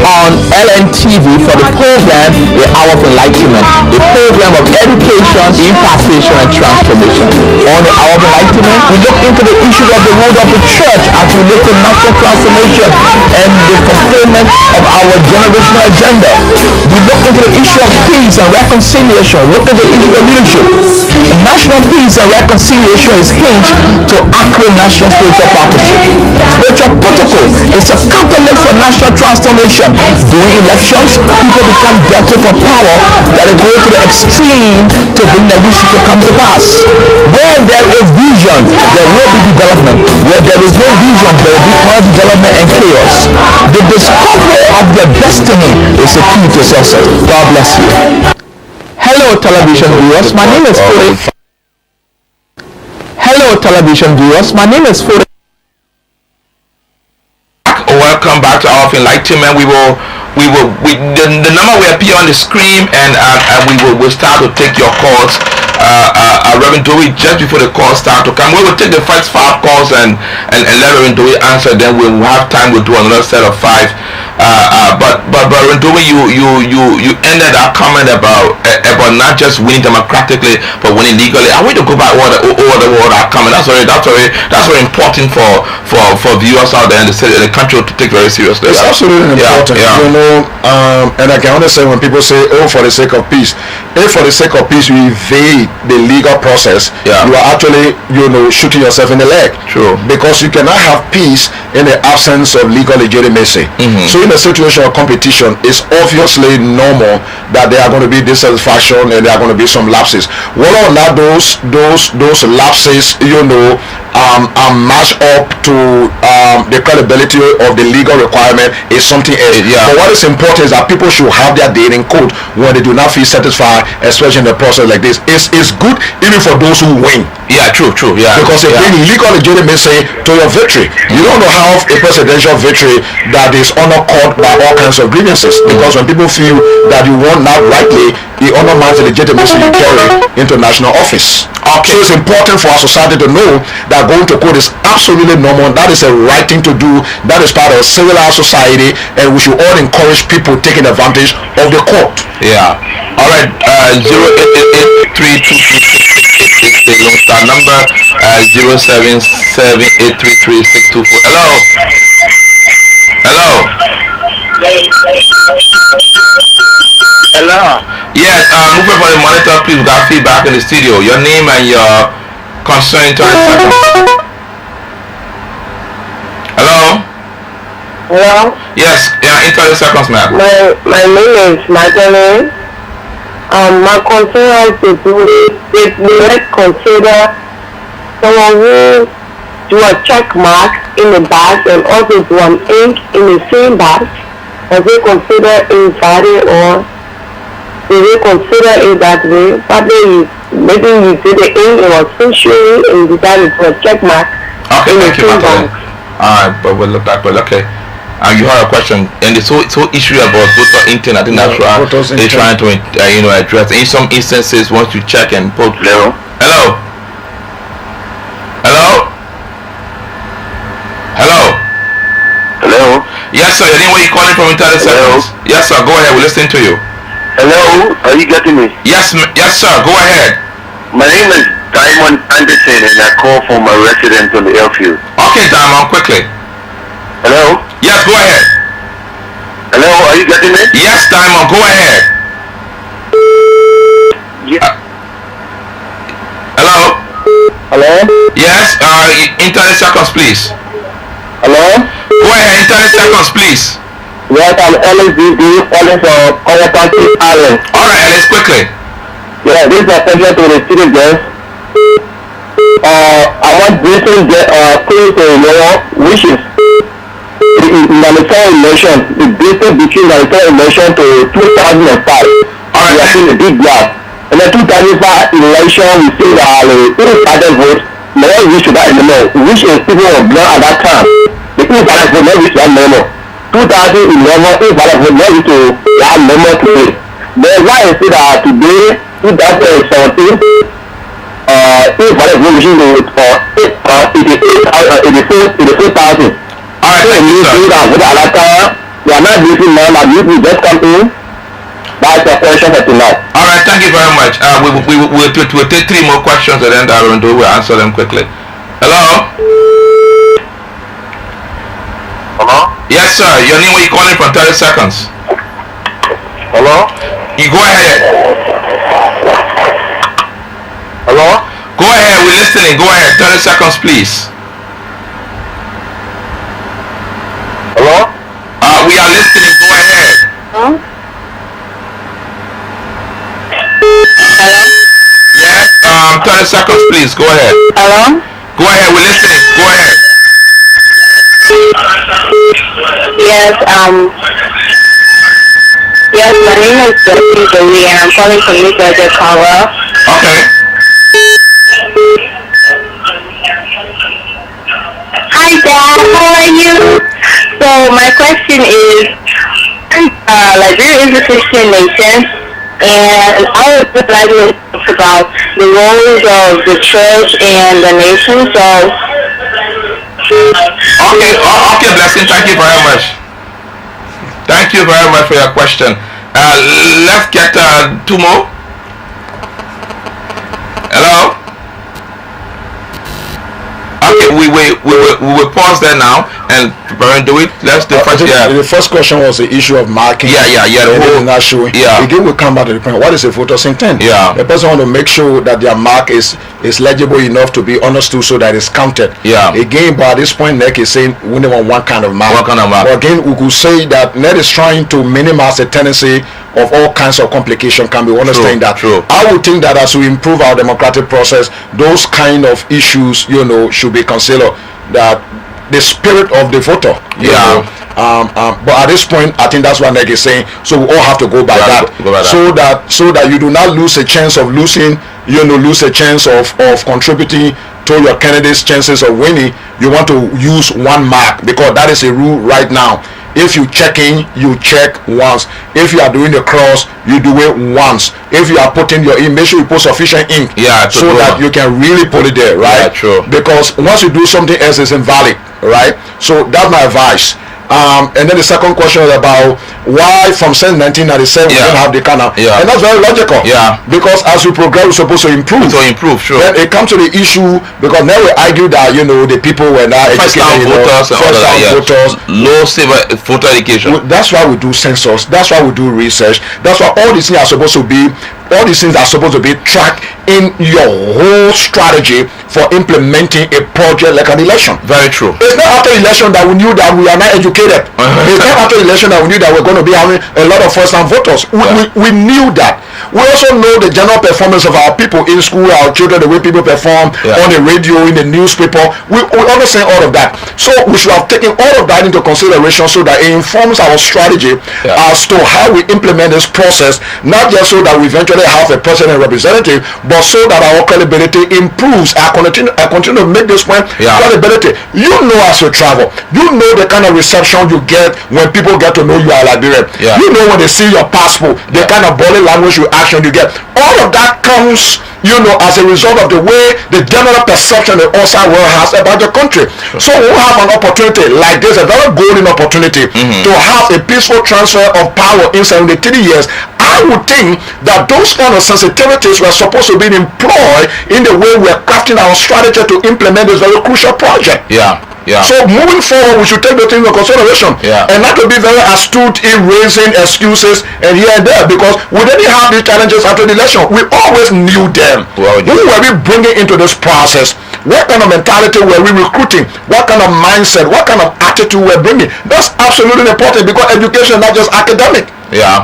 on LNTV for the program The Hour of Enlightenment, a program of education, impartation and transformation. On The Hour of Enlightenment, we look into the issues of the world of the church as we look at national transformation and the fulfillment of our generational agenda. We look into the issue of peace and reconciliation, look at the issue of leadership. National peace and reconciliation is hinged to accurate national spiritual partnership. Spiritual protocol is a catalyst for national transformation. During elections, people become desperate for power that is going to the extreme to bring the vision to come to pass. Where there is vision, there will be development. Where there is no vision, there will be more development and chaos. The discovery of their destiny is the key to success. God bless you. Hello television viewers, my name is Fure. Hello television viewers, my name is Fure. Welcome back to Hour of Enlightenment. The number will appear on the screen, and we'll start to take your calls. Rev Dowie, just before the calls start to come, we will take the first 5 calls and let Rev Dowie answer. Then we'll have time. We'll do another set of 5. But Rev Dowie, you ended our comment about not just winning democratically but winning legally. I want to go back over our comment. That's very important for viewers out there in the country to take very seriously. It's absolutely important. Yeah. You know, and I can understand when people say, "Oh, for the sake of peace." If for the sake of peace you evade the legal process, you are actually, shooting yourself in the leg. True. Because you cannot have peace in the absence of legal legitimacy. Mm-hmm. So in a situation of competition, it's obviously normal that there are going to be dissatisfaction and there are going to be some lapses. Whether or not those lapses, are matched up to the credibility of the legal requirement is something else. But what is important is that people should have their day in court when they do not feel satisfied, especially in a process like this. It's good even for those who win. Yeah, true. Yeah. Because it brings legal legitimacy to your victory. You don't have a presidential victory that is undercut by all kinds of grievances. Because when people feel that you won not rightly, it undermines the legitimacy you carry into national office. Okay. So it's important for our society to know that going to court is absolutely normal. That is a right thing to do. That is part of a civilized society, and we should all encourage people taking advantage of the court. Yeah. All right. 0883226 is the Lone Star number. 077833624. Hello. Yes. Move it for the monitor, please. We got feedback in the studio. Your name and your concern. 30 seconds. Hello. Yes. Yeah. In 30 seconds, ma'am. My name is Magdalene. My concern has to do with let's consider someone who do a check mark in the bag and also do an ink in the same bag. Does they consider invalid, or do they consider it that way? Maybe you did the ink, it was officially, and you decided to a check mark in the same bag. Alright, but we'll look back. But okay. You heard a question, and it's so issue about voter intent. I think that's why they're trying to address. In some instances, once you check and put Hello. Yes, sir. Your name, where you calling from in 30 seconds? Yes, sir. Go ahead. We're listening to you. Hello. Are you getting me? Yes, sir. Go ahead. My name is Diamond Anderson, and I call from a resident on the airfield. Okay, Diamond. Quickly. Hello. Yes, go ahead. Hello. Are you getting me? Yes, Diamond. Go ahead. Hello? Yes. In 30 seconds, please. Hello? Go ahead. In 30 seconds, please. Yes, I'm LSDD calling from Cooperative Island. Alright, Alice, quickly. Yeah, this is a question to the citizens. I want Britain clean to law, which is the Manitoba election, the difference between Manitoba election to 2005. Alright. We are seeing a big gap. in the 2005 election, we see that the independent vote never reached that anymore, which is people were born at that time. The independent vote never reached that anymore. 2011, independent vote never reached that anymore today. Then why is it that today, 2017, independent vote reaching the 84,000. All right, thank you, sir. We are not using now, but you just come in. That's the question for tonight. All right, thank you very much. We'll take 3 more questions and then Rev Dowie will answer them quickly. Hello? Hello? Yes, sir. Your name, where you calling from? 30 seconds. Hello? You go ahead. Hello? Go ahead. We're listening. Go ahead. 30 seconds, please. Hello? We are listening. Go ahead. Hello? Yes. 30 seconds, please. Go ahead. Hello? Go ahead. We're listening. Go ahead. Yes, yes, my name is Rev Dowie and I'm calling from New Jersey, Colorado. Okay. Hi, Dad. How are you? So my question is, Liberia is a Christian nation, and I would like to talk about the roles of the church and the nation. So, Okay, blessing. Thank you very much. Thank you very much for your question. Let's get 2 more. Hello? Okay, we will pause there now and Rev Dowie. Let's do first. Yeah. The first question was the issue of marking. Yeah. The whole, not showing. Yeah. Again, we come back to the point. What is a voter's intent? Yeah. The person want to make sure that their mark is legible enough to be understood so that it's counted. Yeah. Again, but at this point, NEC is saying we only want one kind of mark. One kind of mark. But again, we could say that NEC is trying to minimize the tendency of all kinds of complication. Can we understand that? True. I would think that as we improve our democratic process, those kind of issues, should be considered. That the spirit of the voter, Yeah. but at this point, I think that's what NEC is saying. So we all have to go by that, so that you do not lose a chance of losing. Lose a chance of contributing to your candidate's chances of winning. You want to use one mark because that is a rule right now. If you check in, you check once. If you are doing the cross, you do it once. If you are putting your ink, make sure you put sufficient ink, so that you can really put it there, right? Yeah, true. Because once you do something else, it's invalid, right? So that's my advice. And then the second question is about why from since 1997 we don't have the kind of, and that's very logical. Yeah. Because as we progress, we're supposed to improve. Sure. Then it comes to the issue because now we argue that the people were not educated, voters, low civil voter education. That's why we do census. That's why we do research. That's why all these things are supposed to be. All these things are supposed to be tracked in your whole strategy for implementing a project like an election. Very true. It's not after election that we knew that we are not educated. It's not after election that we knew that we're going to be having a lot of first-time voters. We knew that. We also know the general performance of our people in school, our children, the way people perform on the radio, in the newspaper. We understand all of that. So we should have taken all of that into consideration so that it informs our strategy as to how we implement this process, not just so that we eventually have a president and representative, but so that our credibility improves. I continue to make this point. Credibility. As you travel, the kind of reception you get when people get to know you are Liberian. When they see your passport, the kind of body language action you get. All of that comes, as a result of the way the general perception the outside world has about the country. So we have an opportunity like this, a very golden opportunity to have a peaceful transfer of power in 73 years. I would think that those kind of sensitivities were supposed to be employed in the way we are crafting our strategy to implement this very crucial project. So moving forward, we should take the things into consideration and not to be very astute in raising excuses and here and there, because we didn't have these challenges after the election. We always knew them. Who were we bringing into this process? What kind of mentality were we recruiting? What kind of mindset? What kind of attitude we're bringing? That's absolutely important, because education is not just academic.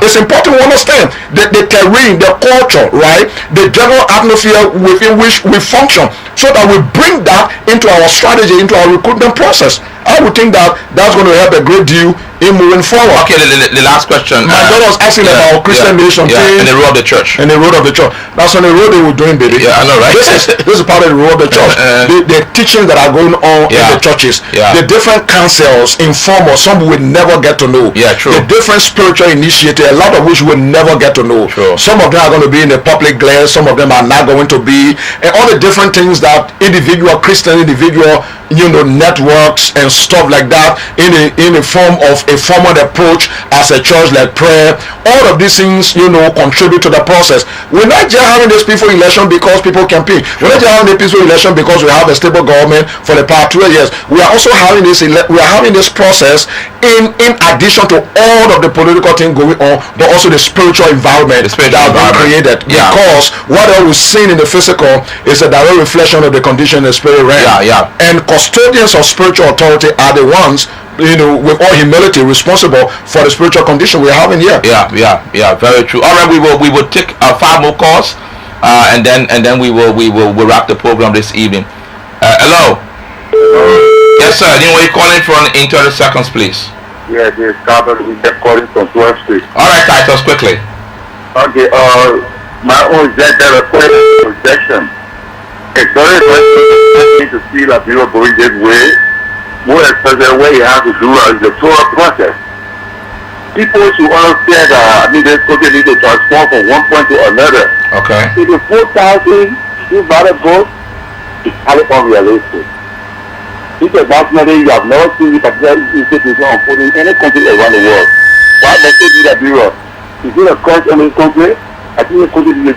It's important to understand the terrain, the culture, right? The general atmosphere within which we function. so that we bring that into our strategy, into our recruitment process. I would think that that's going to help a great deal in moving forward. Okay, the last question. My brother was asking about Christian Nation thing. And the role of the church. And the role of the church. That's on the road they were doing, baby. Yeah, I know, right? This is part of the role of the church. The teachings that are going on in the churches. Yeah. The different councils, informal, some we will never get to know. Yeah, true. The different spiritual initiatives, a lot of which we will never get to know. True. Some of them are going to be in the public glare, some of them are not going to be. And all the different things that Christian individual, networks and stuff like that in the form of a formal approach as a church, like prayer. All of these things, contribute to the process. We're not just having this peaceful election because people campaign. We're not just having the peaceful election because we have a stable government for the past 2 years. We are also having this process in addition to all of the political things going on, but also the spiritual environment that has been created. Yeah. Because what we're seeing in the physical is a direct reflection of the condition in the spirit realm. And custodians of spiritual authority are the ones, with all humility, responsible for the spiritual condition we're having here. Yeah, very true. All right, we will take 5 more calls, and then we will wrap the program this evening. Hello. Yes, sir. Where you calling from in 30 seconds, please? Yeah, this Carter, we kept calling from 12th Street. All right, Titus, quickly. Okay, my own rejection. It's very interesting to see that people going this way. More especially what you have to do is the Torah process. People should understand that this country need to transform from one point to another. Okay. If the 4,000 you buy the boat, it's highly unrealistic. This is nationally, you have never seen it, particularly institution unfolding in any country around the world. Why must it be that bureau? Is it a country in this country? I think the country need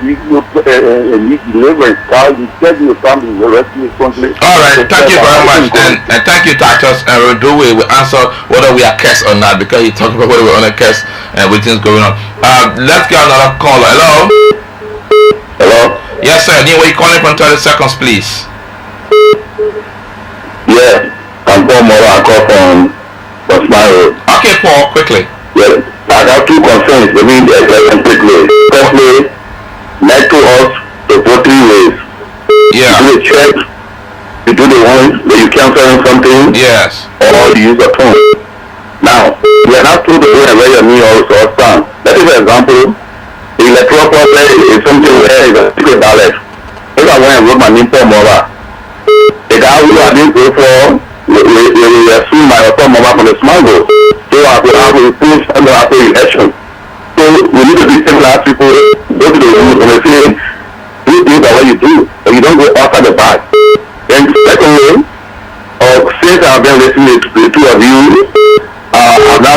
deliverance. You said you found the rest of this country. All right, thank you very much, and thank you, Titus. And Rev Dowie will answer whether we are cursed or not, because he talked about whether we're on a curse and with things going on. Let's get another caller. Hello. Hello? Yes, sir. Where you calling from 30 seconds, please? Yeah, I'm Paul Mora. I call from Osman Road. Okay, Paul, quickly. Yeah, I have 2 concerns. Let me address them quickly. Firstly, like to us the 4 3 ways. Yeah. You do a check, you do the ones that you cancel something. Yes. Or you use a phone. Now, we are not told to go and write your name or stand. Let me for example, the electoral process is something where it's a secret ballot. If I went and wrote my name for Mora, the guy who I didn't go for, we assume my author Mora from the small vote. So I will have a push and after election. So we need to be similar people, go to the rules and say, do things what you do, but you don't go outside the box. And secondly, since I've been listening to the 2 of you, I've now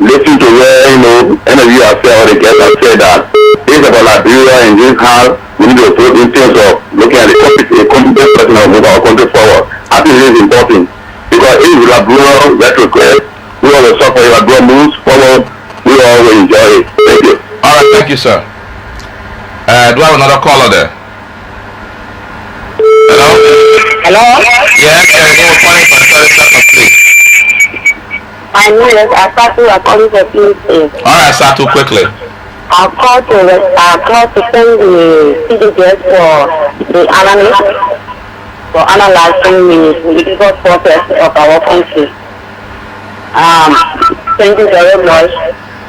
listened to where, any of you have said, or the guests have said that things about Liberia and this how we need to approach in terms of looking at a competent person of move our country forward. I think it is important because if Liberia retrogress, we all will suffer. If Liberia moves forward, we all will enjoy it. Thank you. All right, thank you, sir. Do I have another caller there? Hello? Hello? Yes, you were calling from 30 seconds, please. My name is Asatu. I'm calling for PSA. All right, Satu, quickly. I've called to send the CDGS for the analyst, for analyzing the political process of our country. Thank you very much.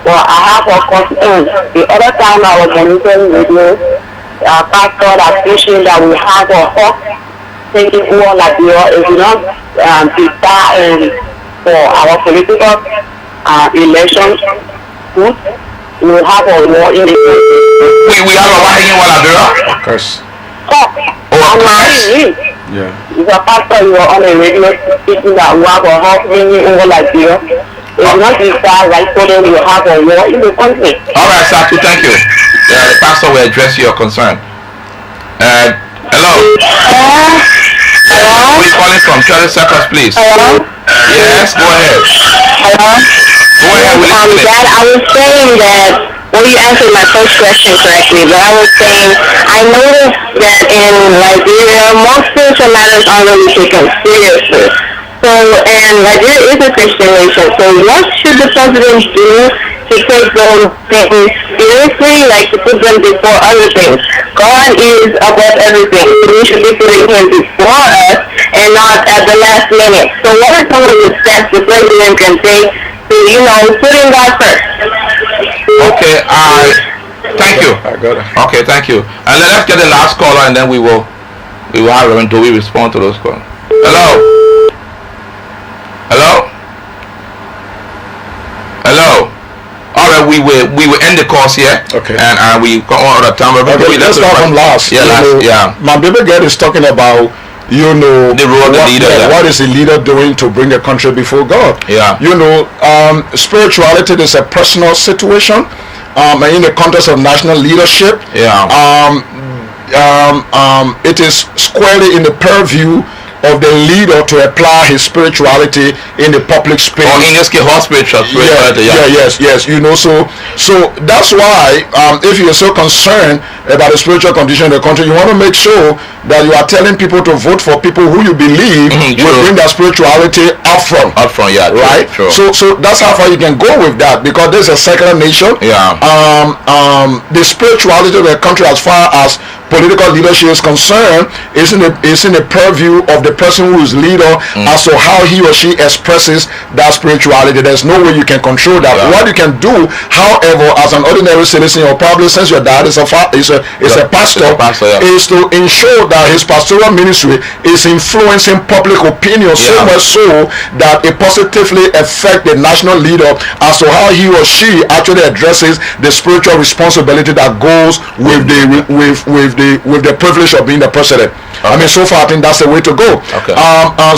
Well, I have a concern. The other time I was monitoring radio, pastor that preaching that we have a hawk thinking all like is not prepared for our political elections. We will have a war in the country. We have a war in Liberia? Of course. Hawk. Yeah. If a pastor you are on a radio speaking that we have a hawk ringing over Liberia, it's not prepared right so then we will have a war in the country. All right, Satu, thank you. The pastor will address your concern. Hello? Hello? Where are you calling from? 30 seconds, please. Hello? Yes, go ahead. Hello? Go ahead, we're listening. Dad, I was saying that, well, you answered my first question correctly, but I was saying, I noticed that in Liberia, most spiritual matters aren't really taken seriously. So, and Nigeria is a Christian nation. So, what should the president do to take those things seriously, like to put them before other things? God is above everything. We should be putting Him before us and not at the last minute. So, what are some of the steps the president can take to, putting God first? Okay, thank you. Okay, thank you. And let's get the last caller, and then we will have Rev Dowie respond to those calls. Hello. All right, we will end the course here. Okay. And we come on at a time. Okay, let's start from last. Yeah, My baby girl is talking about the role of the leader. What is the leader doing to bring the country before God? Yeah. Spirituality is a personal situation. And in the context of national leadership, it is squarely in the purview of the leader to apply his spirituality in the public space. Or in this case, spirituality. Yes. So that's why if you're so concerned about the spiritual condition of the country, you want to make sure that you are telling people to vote for people who you believe will bring their spirituality up front. Yeah. Right. True. So that's how far you can go with that, because there's a secular nation. Yeah. The spirituality of the country, as far as political leadership is concerned, is in the purview of the person who is leader as to how he or she expresses that spirituality. There's no way you can control that. What you can do, however, as an ordinary citizen, or probably since your dad is a pastor, is to ensure that his pastoral ministry is influencing public opinion so much so that it positively affects the national leader as to how he or she actually addresses the spiritual responsibility that goes with the privilege of being the president. I mean, so far I think that's the way to go. Okay.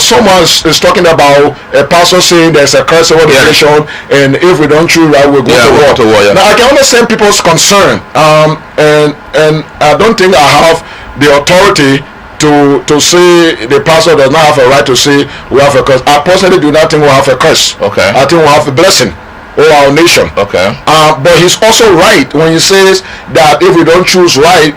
Someone is talking about a pastor saying there's a curse over the nation, and if we don't choose right, we'll go to war. Now I can understand people's concern, and I don't think I have the authority to say the pastor does not have a right to say we have a curse. I personally do not think we have a curse. Okay. I think we have a blessing over our nation. Okay. But he's also right when he says that if we don't choose right,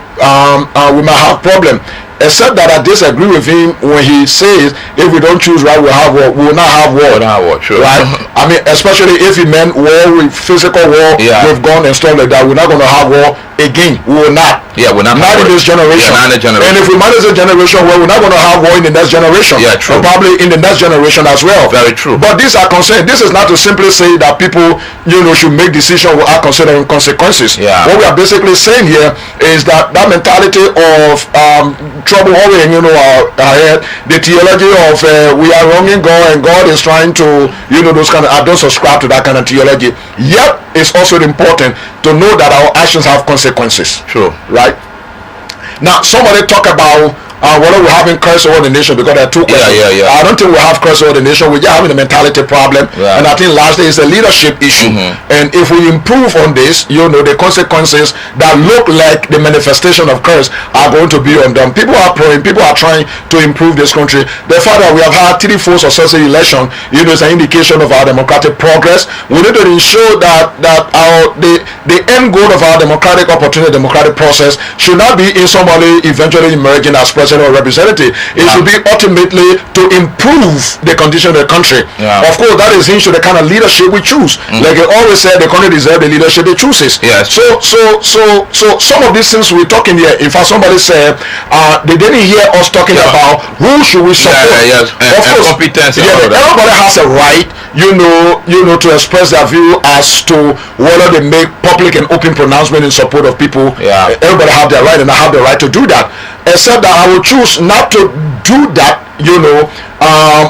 we might have problem. Except that I disagree with him when he says if we don't choose right, we will not have war. True. Right? I mean, especially if he meant war with physical war with gun and stuff like that. We're not going to have war again. We will not. Yeah, we're not. Not in this generation. Yeah, not in the generation. And if we manage a generation where we're not going to have war in the next generation. Yeah, true. And probably in the next generation as well. Very true. But these are concerned. This is not to simply say that people, should make decisions without considering consequences. Yeah. What we are basically saying here is that mentality of trouble hovering, our head, the theology of we are wronging God and God is trying to, those kind of. I don't subscribe to that kind of theology. Yet, it's also important to know that our actions have consequences. True. Right? Now, somebody talk about whether we're having curse over the nation, because there are two questions. Yeah. I don't think we have curse over the nation. We're just having a mentality problem. Yeah. And I think largely it's a leadership issue. And if we improve on this, the consequences that look like the manifestation of curse are going to be on them. People are praying. People are trying to improve this country. The fact that we have had 3-4 successive elections, is an indication of our democratic progress. We need to ensure that the end goal of our democratic opportunity, democratic process, should not be in somebody eventually emerging as president or representative. It should be ultimately to improve the condition of the country. Of course, that is into the kind of leadership we choose. Like I always said, the country deserves the leadership it chooses. Yes. So some of these things we're talking here, in fact somebody said they didn't hear us talking about who should we support. Yes. And competence. Everybody has a right, to express their view as to whether they make public and open pronouncement in support of people. Everybody have their right, and I have the right to do that. Except that I will choose not to do that,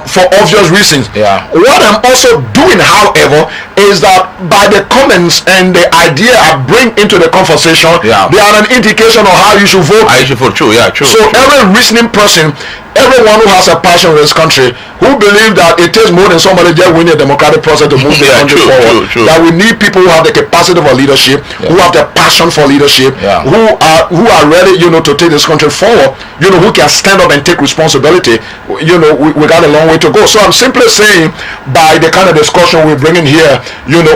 for obvious reasons. What I'm also doing, however, is that by the comments and the idea I bring into the conversation, they are an indication of how you should vote. True. So every reasoning person, everyone who has a passion for this country, who believe that it takes more than somebody just winning a democratic process to move the country forward, that we need people who have the capacity for leadership, who have the passion for leadership, who are ready, to take this country forward, who can stand up and take responsibility. We got a long way to go. So I'm simply saying, by the kind of discussion we're bringing here,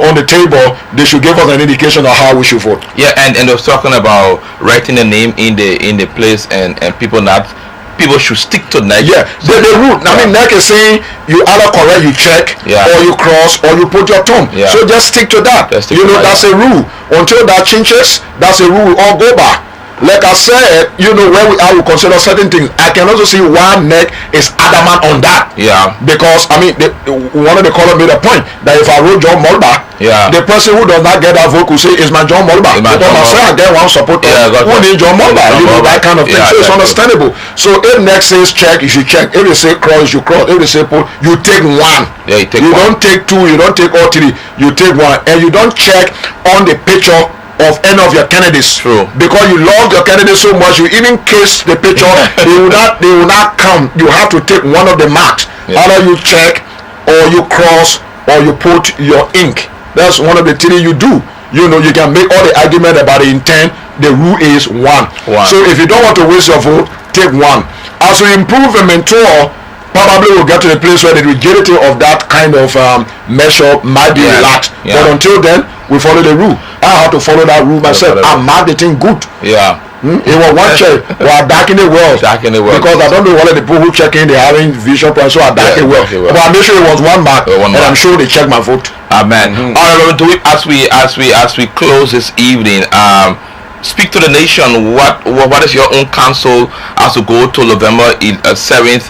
on the table, they should give us an indication of how we should vote. Yeah, and I was talking about writing the name in the place and people not people should stick to NEC. Yeah, the rule. I mean, NEC is saying you either correct, you check, or you cross, or you put your thumb. Yeah. So just stick to that. That's a rule. Until that changes, that's a rule we all go by. Like I said, where we are, we consider certain things. I can also see why NEC is adamant on that. Yeah. Because, I mean, one of the callers made a point that if I wrote John Mulba, the person who does not get that vote could say, is my John Mulba. Because I get one supporter who needs John Mulba. That kind of thing. So it's understandable. So if NEC says check, you should check. If they say cross, you cross. If they say pull, you take one. Yeah, you don't take two, you don't take all three. You take one. And you don't check on the picture of any of your candidates. True. Because you love your candidates so much, you even kiss the picture. they will not count. You have to take one of the marks. Either you check, or you cross, or you put your ink. That's one of the things you do. You can make all the argument about the intent. The rule is one. So if you don't want to waste your vote, take one. As you improve and mentor, probably will get to the place where the rigidity of that kind of measure might be relaxed. But until then, we follow the rule. I have to follow that rule myself. I mark the thing good. Yeah. It was one check. We are dark in the world. Because I don't know what the people who check in, they having vision points, so I dark in the world. But I made sure it was one mark, and I'm sure they check my vote. Amen. All right, Reverend Dowie, as we close this evening, speak to the nation. What is your own counsel as we go to November 7th?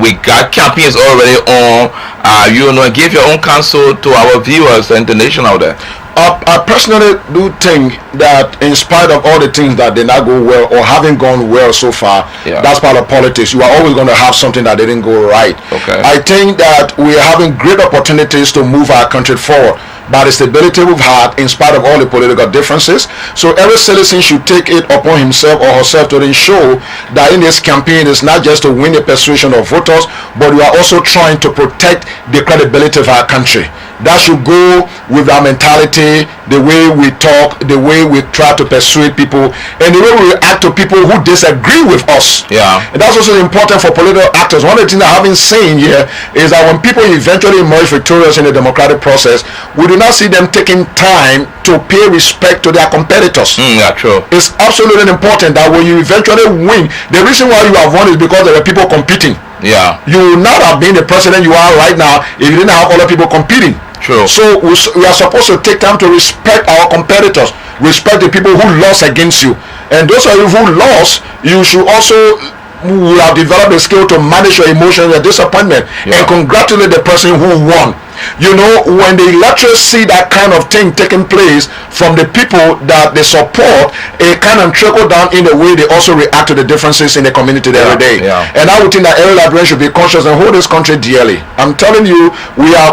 We got campaigns already on. Give your own counsel to our viewers and the nation out there. I personally do think that in spite of all the things that did not go well or haven't gone well so far, that's part of politics. You are always going to have something that didn't go right. Okay. I think that we are having great opportunities to move our country forward by the stability we've had in spite of all the political differences. So every citizen should take it upon himself or herself to ensure that in this campaign it's not just to win the persuasion of voters, but we are also trying to protect the credibility of our country. That should go with our mentality, the way we talk, the way we try to persuade people, and the way we react to people who disagree with us. Yeah. And that's also important for political actors. One of the things I haven't seen here is that when people eventually emerge victorious in the democratic process, we do not see them taking time to pay respect to their competitors. Yeah, true. It's absolutely important that when you eventually win, the reason why you have won is because there are people competing. Yeah. You would not have been the president you are right now if you didn't have other people competing. True. So we are supposed to take time to respect our competitors, respect the people who lost against you, and those of you who lost, you should also have developed a skill to manage your emotions and disappointment, and congratulate the person who won. When the electors see that kind of thing taking place from the people that they support, it kind of trickle down in the way they also react to the differences in the community every day. And I would think that every Liberian should be conscious and hold this country dearly. I'm telling you, we are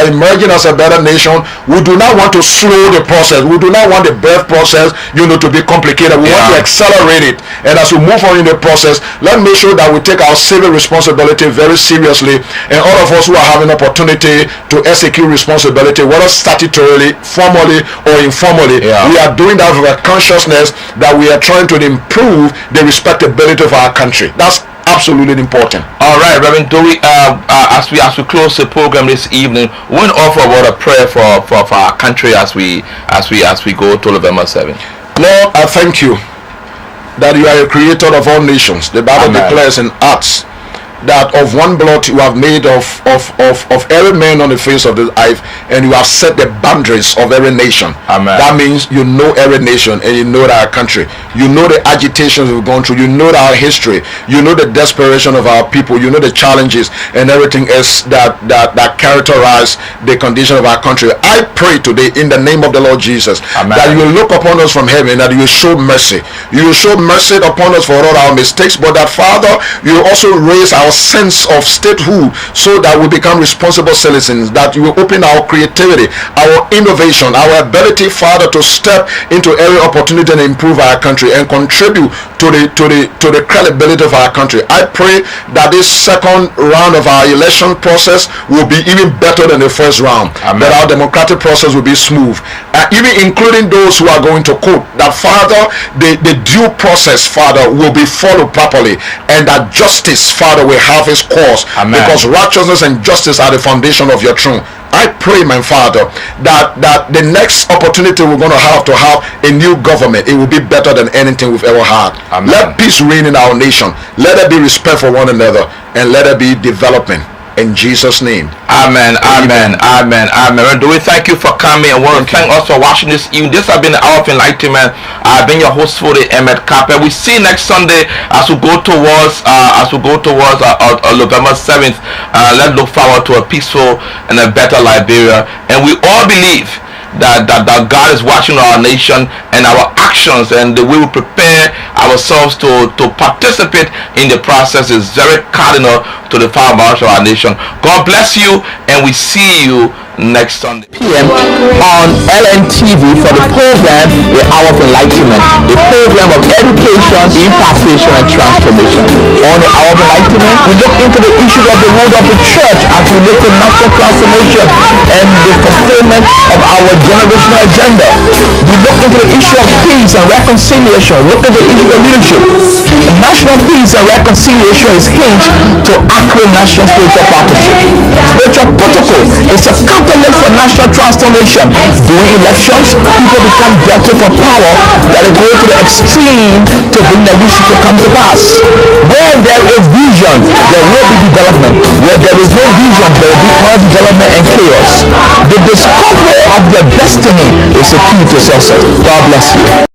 emerging as a better nation. We do not want to slow the process. We do not want the birth process, to be complicated. We want to accelerate it. And as we move on in the process, let's make sure that we take our civic responsibility very seriously. And all of us who are having opportunity to execute responsibility, whether statutorily, formally, or informally, we are doing that with a consciousness that we are trying to improve the respectability of our country. That's absolutely important. All right, Reverend Dowie, as we close the program this evening, we want to offer a word of prayer for our country as we go to November 7th. Lord, I thank you that you are a creator of all nations. The Bible declares in Acts that of one blood you have made of every man on the face of the earth, and you have set the boundaries of every nation. Amen. That means you know every nation, and you know our country. You know the agitations we've gone through. You know our history. You know the desperation of our people. You know the challenges and everything else that characterize the condition of our country. I pray today in the name of the Lord Jesus, Amen, that you will look upon us from heaven, that you will show mercy. You will show mercy upon us for all our mistakes, but that, Father, you will also raise our sense of statehood so that we become responsible citizens, that you will open our creativity, our innovation, our ability, Father, to step into every opportunity and improve our country and contribute to the credibility of our country. I pray that this second round of our election process will be even better than the first round. Amen. That our democratic process will be smooth, even including those who are going to court, that, Father, the due process, Father, will be followed properly, and that justice, Father, will have its course. Amen. Because righteousness and justice are the foundation of your throne. I pray, my Father, that the next opportunity we're going to have a new government, it will be better than anything we've ever had. Amen. Let peace reign in our nation. Let there be respect for one another, and let there be development. In Jesus' name. Amen. Amen. Amen. Amen. Rev Dowie, thank you for coming. I want to thank us for watching this evening. This has been the Hour of Enlightenment. I've been your host for the Emmett Carpet. We see you next Sunday as we go towards November 7th. Let's look forward to a peaceful and a better Liberia. And we all believe that God is watching our nation and our actions, and we will prepare ourselves to participate in the process is very cardinal to the power of our nation. God bless you, and we see you next Sunday p.m. on LNTV for the program The Hour of Enlightenment, a program of education, impartation, and transformation. On The Hour of Enlightenment, we look into the issues of the role of the church as we look at national transformation and the fulfillment of our generational agenda. We look into the issue of peace and reconciliation. Look at the issue of leadership. National peace and reconciliation is hinged to accurate national spiritual partnership. Spiritual protocol is a catalyst for national transformation. During elections, people become desperate for power that is going to the extreme to bring the vision to come to pass. Where there is vision, there will be development. Where there is no vision, there will be development and chaos. The discovery of your destiny is the key to success. God bless you.